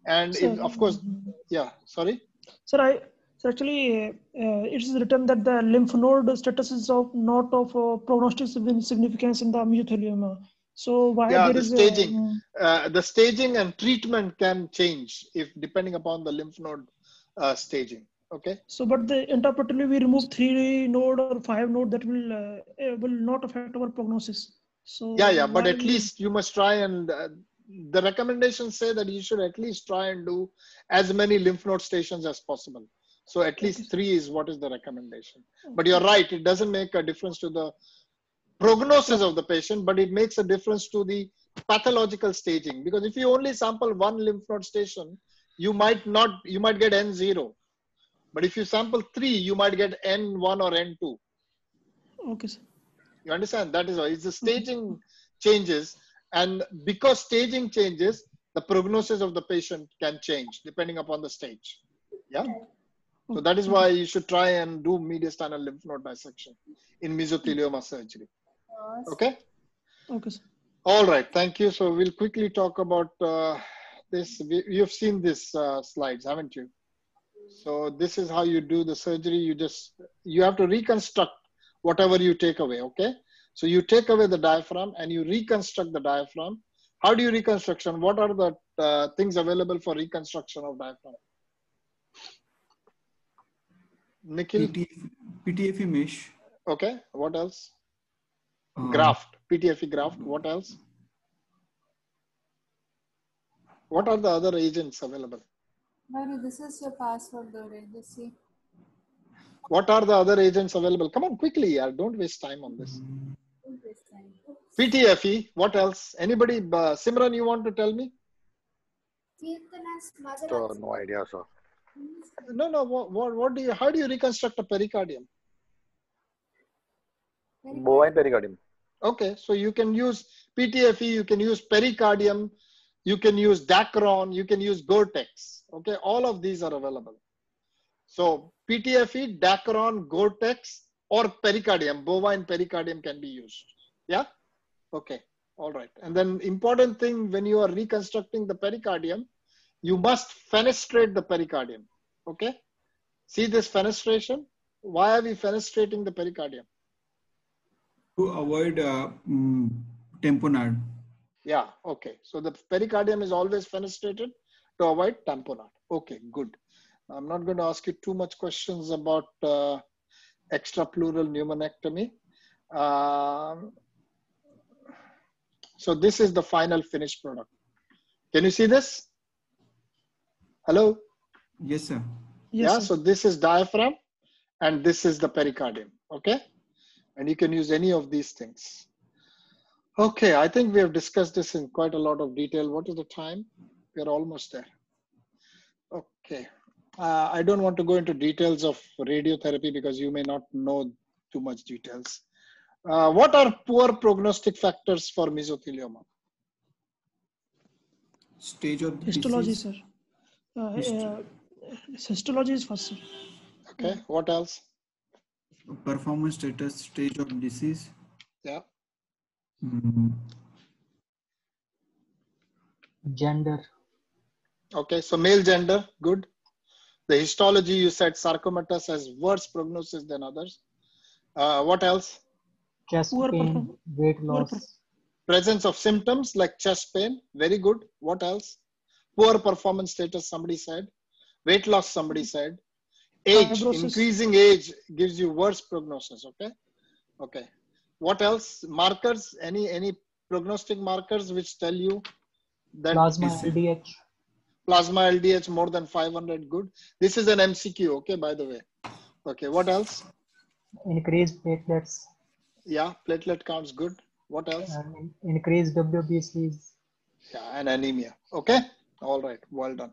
and Sir, if, of course, yeah, sorry. Sir, actually, it is written that the lymph node status is of not of prognostic significance in the mesothelioma. So why Yeah, there the is staging and treatment can change if depending upon the lymph node staging. Okay. So, but the interpretively we remove 3 node or 5 node, that will not affect our prognosis. So Yeah, but why at least you must try, and the recommendations say that you should at least try and do as many lymph node stations as possible. So at least 3 is what is the recommendation. But you're right, it doesn't make a difference to the prognosis of the patient, but it makes a difference to the pathological staging. Because if you only sample 1 lymph node station, you might get N0. But if you sample 3, you might get N1 or N2. Okay, sir. You understand? That is why it's the staging changes, and because staging changes, the prognosis of the patient can change depending upon the stage. Yeah. So that is why you should try and do mediastinal lymph node dissection in mesothelioma surgery. Okay. Okay, sir. All right. Thank you. So we'll quickly talk about this. You've seen this slides, haven't you? So this is how you do the surgery. You have to reconstruct whatever you take away. Okay. So you take away the diaphragm and you reconstruct the diaphragm. How do you reconstruction? What are the things available for reconstruction of diaphragm? Nikhil? PTFE mesh. Okay. What else? Graft. PTFE graft. What else? What are the other agents available? Mary, this is your password, Dore. Just see. What are the other agents available? Come on, quickly. Don't waste time on this. PTFE. What else? Anybody? Simran, you want to tell me? So, no idea, sir. No. What do you? How do you reconstruct a pericardium? Bovine pericardium. Okay, so you can use PTFE. You can use pericardium. You can use Dacron. You can use Gore-Tex. Okay, all of these are available. So PTFE, Dacron, Gore-Tex, or pericardium, bovine pericardium can be used. Yeah. Okay. All right. And then important thing when you are reconstructing the pericardium, you must fenestrate the pericardium. Okay. See this fenestration? Why are we fenestrating the pericardium? To avoid tamponade. Yeah. Okay. So the pericardium is always fenestrated to avoid tamponade. Okay. Good. I'm not going to ask you too much questions about extrapleural pneumonectomy. So this is the final finished product. Can you see this? Hello? Yes, sir. Yes, Yeah, sir. so this is diaphragm and this is the pericardium. Okay. And you can use any of these things. Okay, I think we have discussed this in quite a lot of detail. What is the time? We're almost there. Okay. I don't want to go into details of radiotherapy because you may not know too much details. What are poor prognostic factors for mesothelioma? Stage of the Histology, disease. sir. Histology is first, sir. Okay, what else? Performance status, stage of disease. Yeah. Gender. Okay, so male gender, good. The histology, you said sarcomatous has worse prognosis than others. What else? Chest Poor pain, perform- weight poor loss. Presence of symptoms like chest pain, very good. What else? Poor performance status, somebody said. Weight loss, somebody said. Age, Fibrosis. increasing age gives you worse prognosis, okay? Okay. What else? Markers, any prognostic markers which tell you that Plasma LDH. plasma LDH more than 500, good. This is an MCQ, okay, by the way. Okay, what else? Increased platelets. Yeah, platelet counts, good. What else? Increased WBCs. Yeah, and anemia. Okay, all right, well done.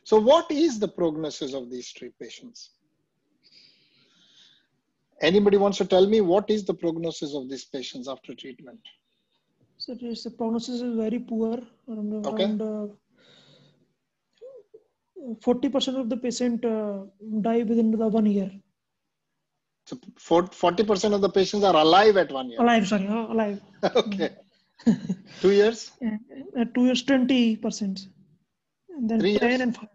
So what is the prognosis of these three patients? Anybody wants to tell me what is the prognosis of these patients after treatment? So the prognosis is very poor. Around 40% of the patient die within the 1 year. So 40% of the patients are alive at 1 year. Alive, sorry, alive. Okay. 2 years? 2 years, 20%. And then 3 10 years? and 5.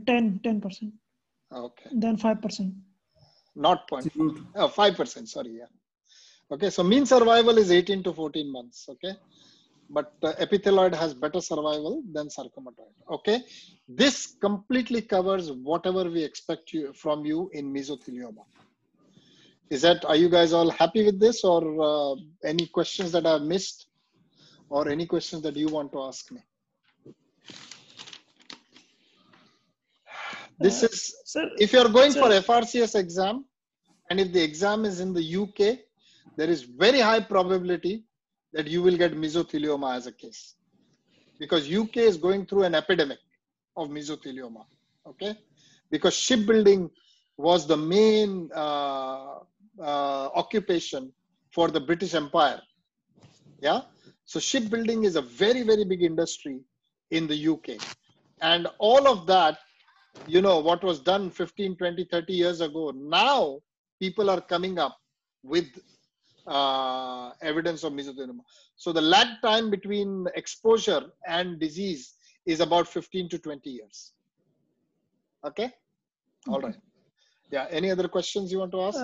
10%. Okay. Then 5%. Not 0.5. Oh, 5%, sorry, yeah. Okay, so mean survival is 18 to 14 months, okay? But epithelioid has better survival than sarcomatoid, okay? This completely covers whatever we expect from you in mesothelioma. Are you guys all happy with this, or any questions that I've missed, or any questions that you want to ask me? This is, Sir, if you're going sir, for FRCS exam, and if the exam is in the UK, there is very high probability that you will get mesothelioma as a case, because UK is going through an epidemic of mesothelioma, okay? Because shipbuilding was the main occupation for the British Empire, yeah? So shipbuilding is a very, very big industry in the UK. And all of that, you know, what was done 15, 20, 30 years ago, now people are coming up with evidence of mesothelioma. So the lag time between exposure and disease is about 15 to 20 years. Okay? All right. Yeah. Any other questions you want to ask?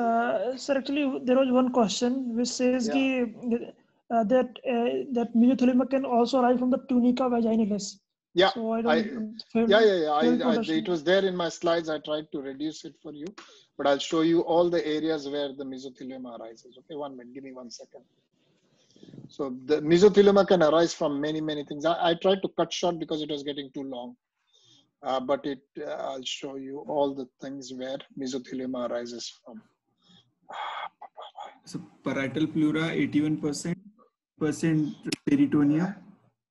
Sir, actually, there was one question which says that mesothelioma can also arise from the tunica vaginalis. Yeah, so it was there in my slides. I tried to reduce it for you, but I'll show you all the areas where the mesothelioma arises. Okay, 1 minute, give me 1 second. So the mesothelioma can arise from many, many things. I tried to cut short because it was getting too long, but I'll show you all the things where mesothelioma arises from. So parietal pleura, 81%, peritoneum,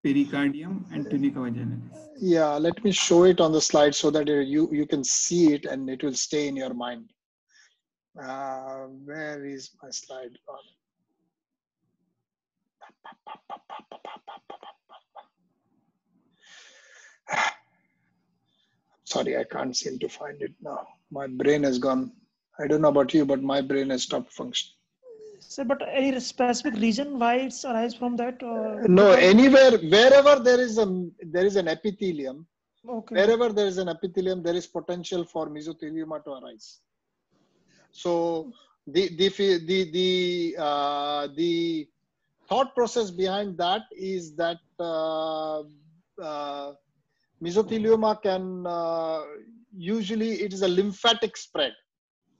pericardium, and tunica vaginalis. Yeah, let me show it on the slide so that you can see it and it will stay in your mind. Where is my slide gone? Sorry, I can't seem to find it now. My brain has gone. I don't know about you, but my brain has stopped functioning. So, but any specific reason why it's arise from that? No, anywhere, wherever there is an epithelium, okay. Wherever there is an epithelium, there is potential for mesothelioma to arise. So the thought process behind that is that mesothelioma can usually, it is a lymphatic spread.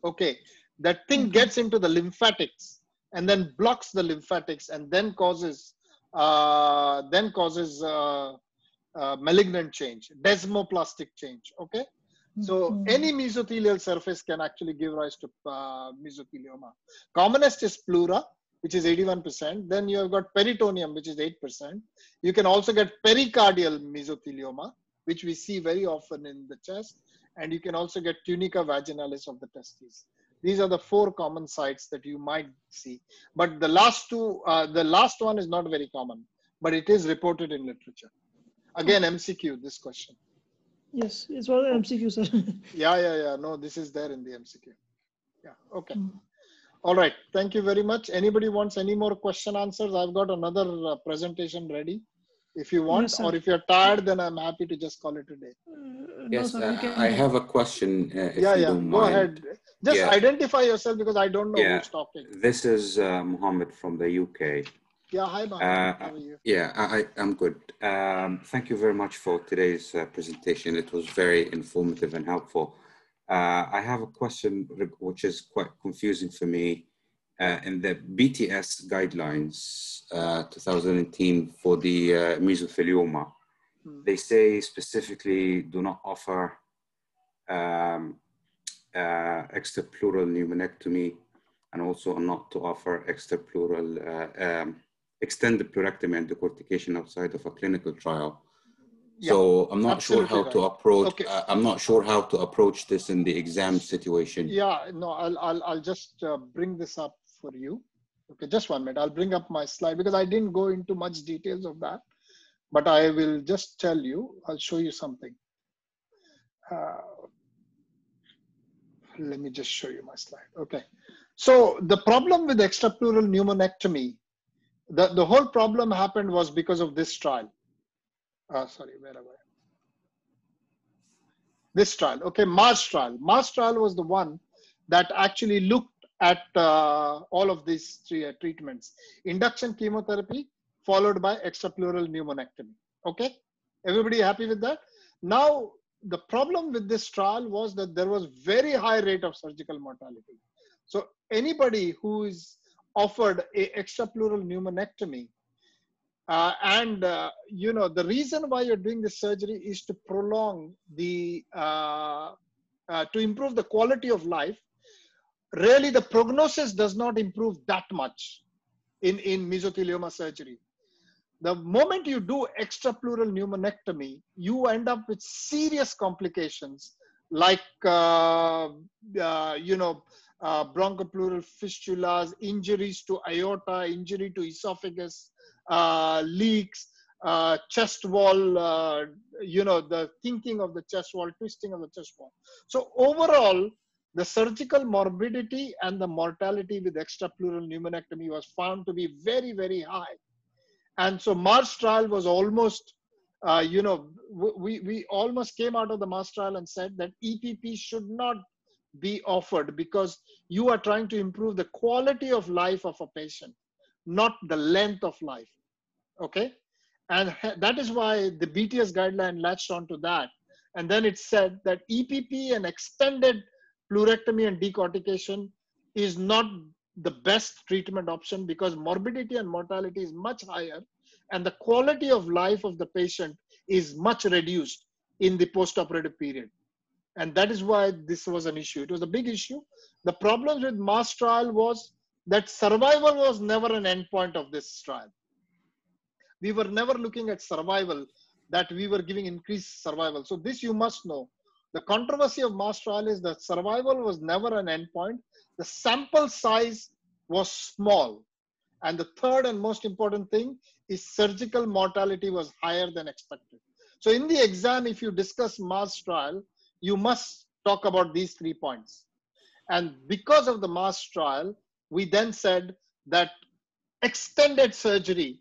Okay, that thing gets into the lymphatics and then blocks the lymphatics and then causes malignant change, desmoplastic change. Okay, so any mesothelial surface can actually give rise to mesothelioma. Commonest is pleura, which is 81%. Then you have got peritoneum, which is 8%. You can also get pericardial mesothelioma, which we see very often in the chest. And you can also get tunica vaginalis of the testes. These are the 4 common sites that you might see. But the last one is not very common, but it is reported in literature. Again, MCQ, this question. Yes, it's all MCQ, sir. Yeah. No, this is there in the MCQ. Yeah. Okay. All right. Thank you very much. Anybody wants any more question answers? I've got another presentation ready if you want, Yes, sir. or if you're tired, then I'm happy to just call it a day. No, Yes, sir, we can I do. have a question, if Yeah. you don't Go mind. ahead. Just Yeah. identify yourself because I don't know Yeah, who's talking. this is Mohammed from the UK. Yeah. Hi, Mohammed. How are you? Yeah, I'm good. Thank you very much for today's presentation. It was very informative and helpful. I have a question which is quite confusing for me. In the BTS guidelines 2018 for the mesothelioma, they say specifically do not offer extrapleural pneumonectomy, and also not to offer extrapleural extended pleurectomy and decortication outside of a clinical trial. Yeah, So I'm not sure how right. to approach. Okay. I'm not sure how to approach this in the exam situation. Yeah, no, I'll just bring this up for you. Okay, just 1 minute. I'll bring up my slide because I didn't go into much details of that, but I will just tell you. I'll show you something. Let me just show you my slide. Okay, so the problem with extrapleural pneumonectomy, the whole problem happened was because of this trial. Sorry, where am I? This trial, okay, Mars trial. Mars trial was the one that actually looked at all of these three treatments: induction chemotherapy followed by extrapleural pneumonectomy. Okay, everybody happy with that? Now, the problem with this trial was that there was very high rate of surgical mortality. So anybody who is offered a extrapleural pneumonectomy, you know, the reason why you're doing this surgery is to prolong the, to improve the quality of life. Really, the prognosis does not improve that much in mesothelioma surgery. The moment you do extrapleural pneumonectomy, you end up with serious complications like, you know, bronchopleural fistulas, injuries to aorta, injury to esophagus, leaks, chest wall, you know, the kinking of the chest wall, twisting of the chest wall. So overall, the surgical morbidity and the mortality with extrapleural pneumonectomy was found to be very, very high. And so Mars trial was almost, you know, we almost came out of the Mars trial and said that EPP should not be offered because you are trying to improve the quality of life of a patient, not the length of life. Okay. And that is why the BTS guideline latched onto that. And then it said that EPP and extended pleurectomy and decortication is not the best treatment option because morbidity and mortality is much higher and the quality of life of the patient is much reduced in the postoperative period. And that is why this was an issue. It was a big issue. The problem with Mars trial was that survival was never an endpoint of this trial. We were never looking at survival, that we were giving increased survival. So this you must know. The controversy of Mars trial is that survival was never an endpoint. The sample size was small. And the third and most important thing is surgical mortality was higher than expected. So in the exam, if you discuss Mars trial, you must talk about these 3 points. And because of the Mars trial, we then said that extended surgery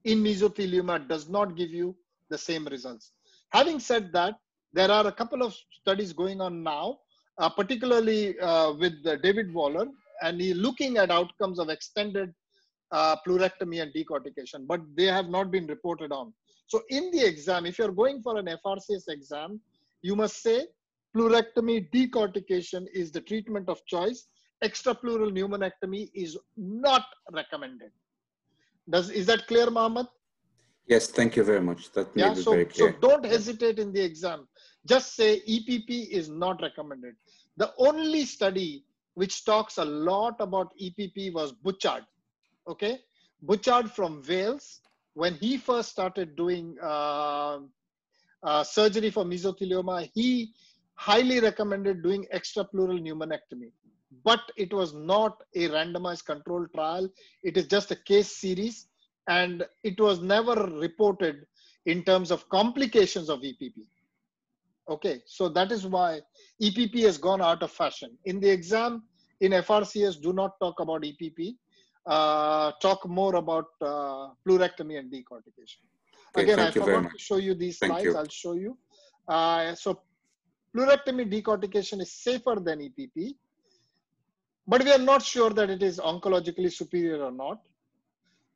in mesothelioma does not give you the same results. Having said that, there are a couple of studies going on now, particularly with David Waller, and he's looking at outcomes of extended pleurectomy and decortication, but they have not been reported on. So in the exam, if you're going for an FRCS exam, you must say pleurectomy decortication is the treatment of choice. Extrapleural pneumonectomy is not recommended. Is that clear, Mohammed? Yes, thank you very much. That made it very So clear. don't hesitate in the exam. Just say EPP is not recommended. The only study which talks a lot about EPP was Butchard. Okay, Butchard from Wales, when he first started doing surgery for mesothelioma, he highly recommended doing extrapleural pneumonectomy. But it was not a randomized controlled trial. It is just a case series, and it was never reported in terms of complications of EPP. Okay, so that is why EPP has gone out of fashion. In the exam, in FRCS, do not talk about EPP. Talk more about pleurectomy and decortication. Okay, again, I thank you very forgot much. to show you these Thank slides. you. I'll show you. So pleurectomy decortication is safer than EPP, but we are not sure that it is oncologically superior or not.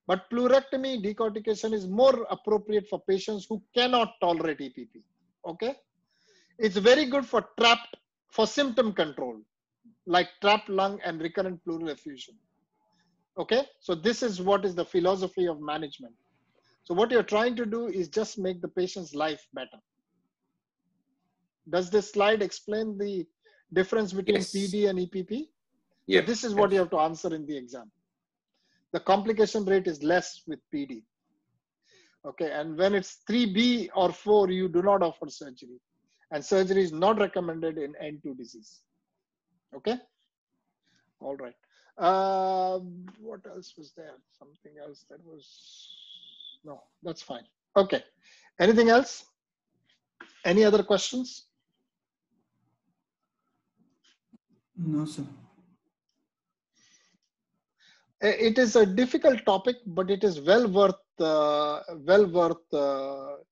But pleurectomy decortication is more appropriate for patients who cannot tolerate EPP. Okay, it's very good for symptom control, like trapped lung and recurrent pleural effusion. Okay, so this is what is the philosophy of management. So what you're trying to do is just make the patient's life better. Does this slide explain the difference between Yes. PD and EPP? Yeah. So this is what you have to answer in the exam. The complication rate is less with PD. Okay, and when it's 3B or 4, you do not offer surgery. And surgery is not recommended in N2 disease. Okay, all right. What else was there? Something else that was, no, that's fine. Okay, anything else? Any other questions? No, sir. It is a difficult topic, but it is well worth,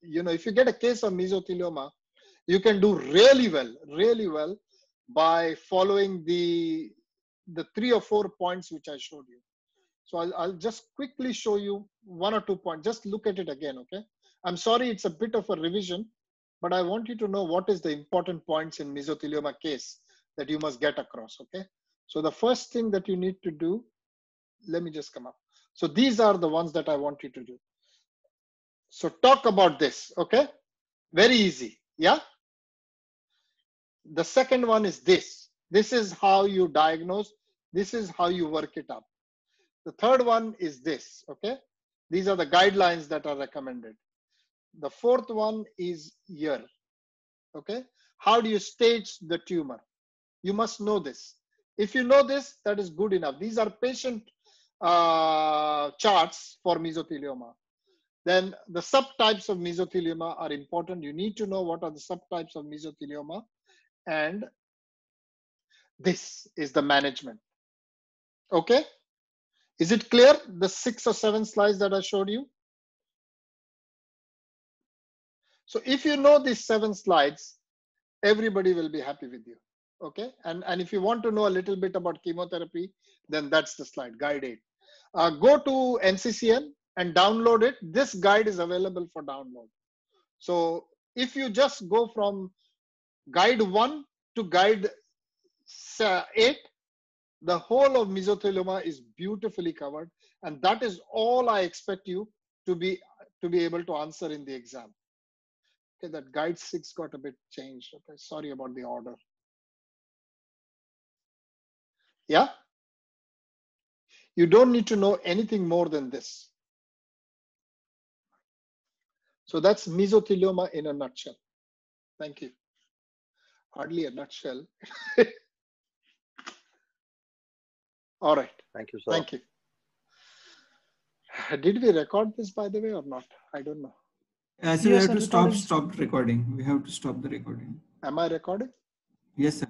you know, if you get a case of mesothelioma, you can do really well by following the 3 or 4 points which I showed you. So I'll just quickly show you 1 or 2 points. Just look at it again, okay? I'm sorry, it's a bit of a revision, but I want you to know what is the important points in mesothelioma case that you must get across, okay? So the first thing that you need to do, let me just come up. So these are the ones that I want you to do. So talk about this, okay? Very easy, yeah? The second one is this. This is how you diagnose. This is how you work it up. The third one is this, okay? These are the guidelines that are recommended. The fourth one is here, okay? How do you stage the tumor? You must know this. If you know this, that is good enough. These are patient charts for mesothelioma. Then the subtypes of mesothelioma are important. You need to know what are the subtypes of mesothelioma. And this is the management. Okay? Is it clear? The 6 or 7 slides that I showed you? So if you know these 7 slides, everybody will be happy with you. Okay? And if you want to know a little bit about chemotherapy, then that's the slide, guide 8. Go to NCCN and download it. This guide is available for download. So if you just go from guide 1 to guide 8, the whole of mesothelioma is beautifully covered, and that is all I expect you to be able to answer in the exam. Okay, that guide 6 got a bit changed. Okay, sorry about the order. Yeah, you don't need to know anything more than this. So that's mesothelioma in a nutshell. Thank you. Hardly a nutshell. All right. Thank you, sir. Thank you. Did we record this, by the way, or not? I don't know. So we Yes, have sir, to stop recording. We have to stop the recording. Am I recording? Yes, sir.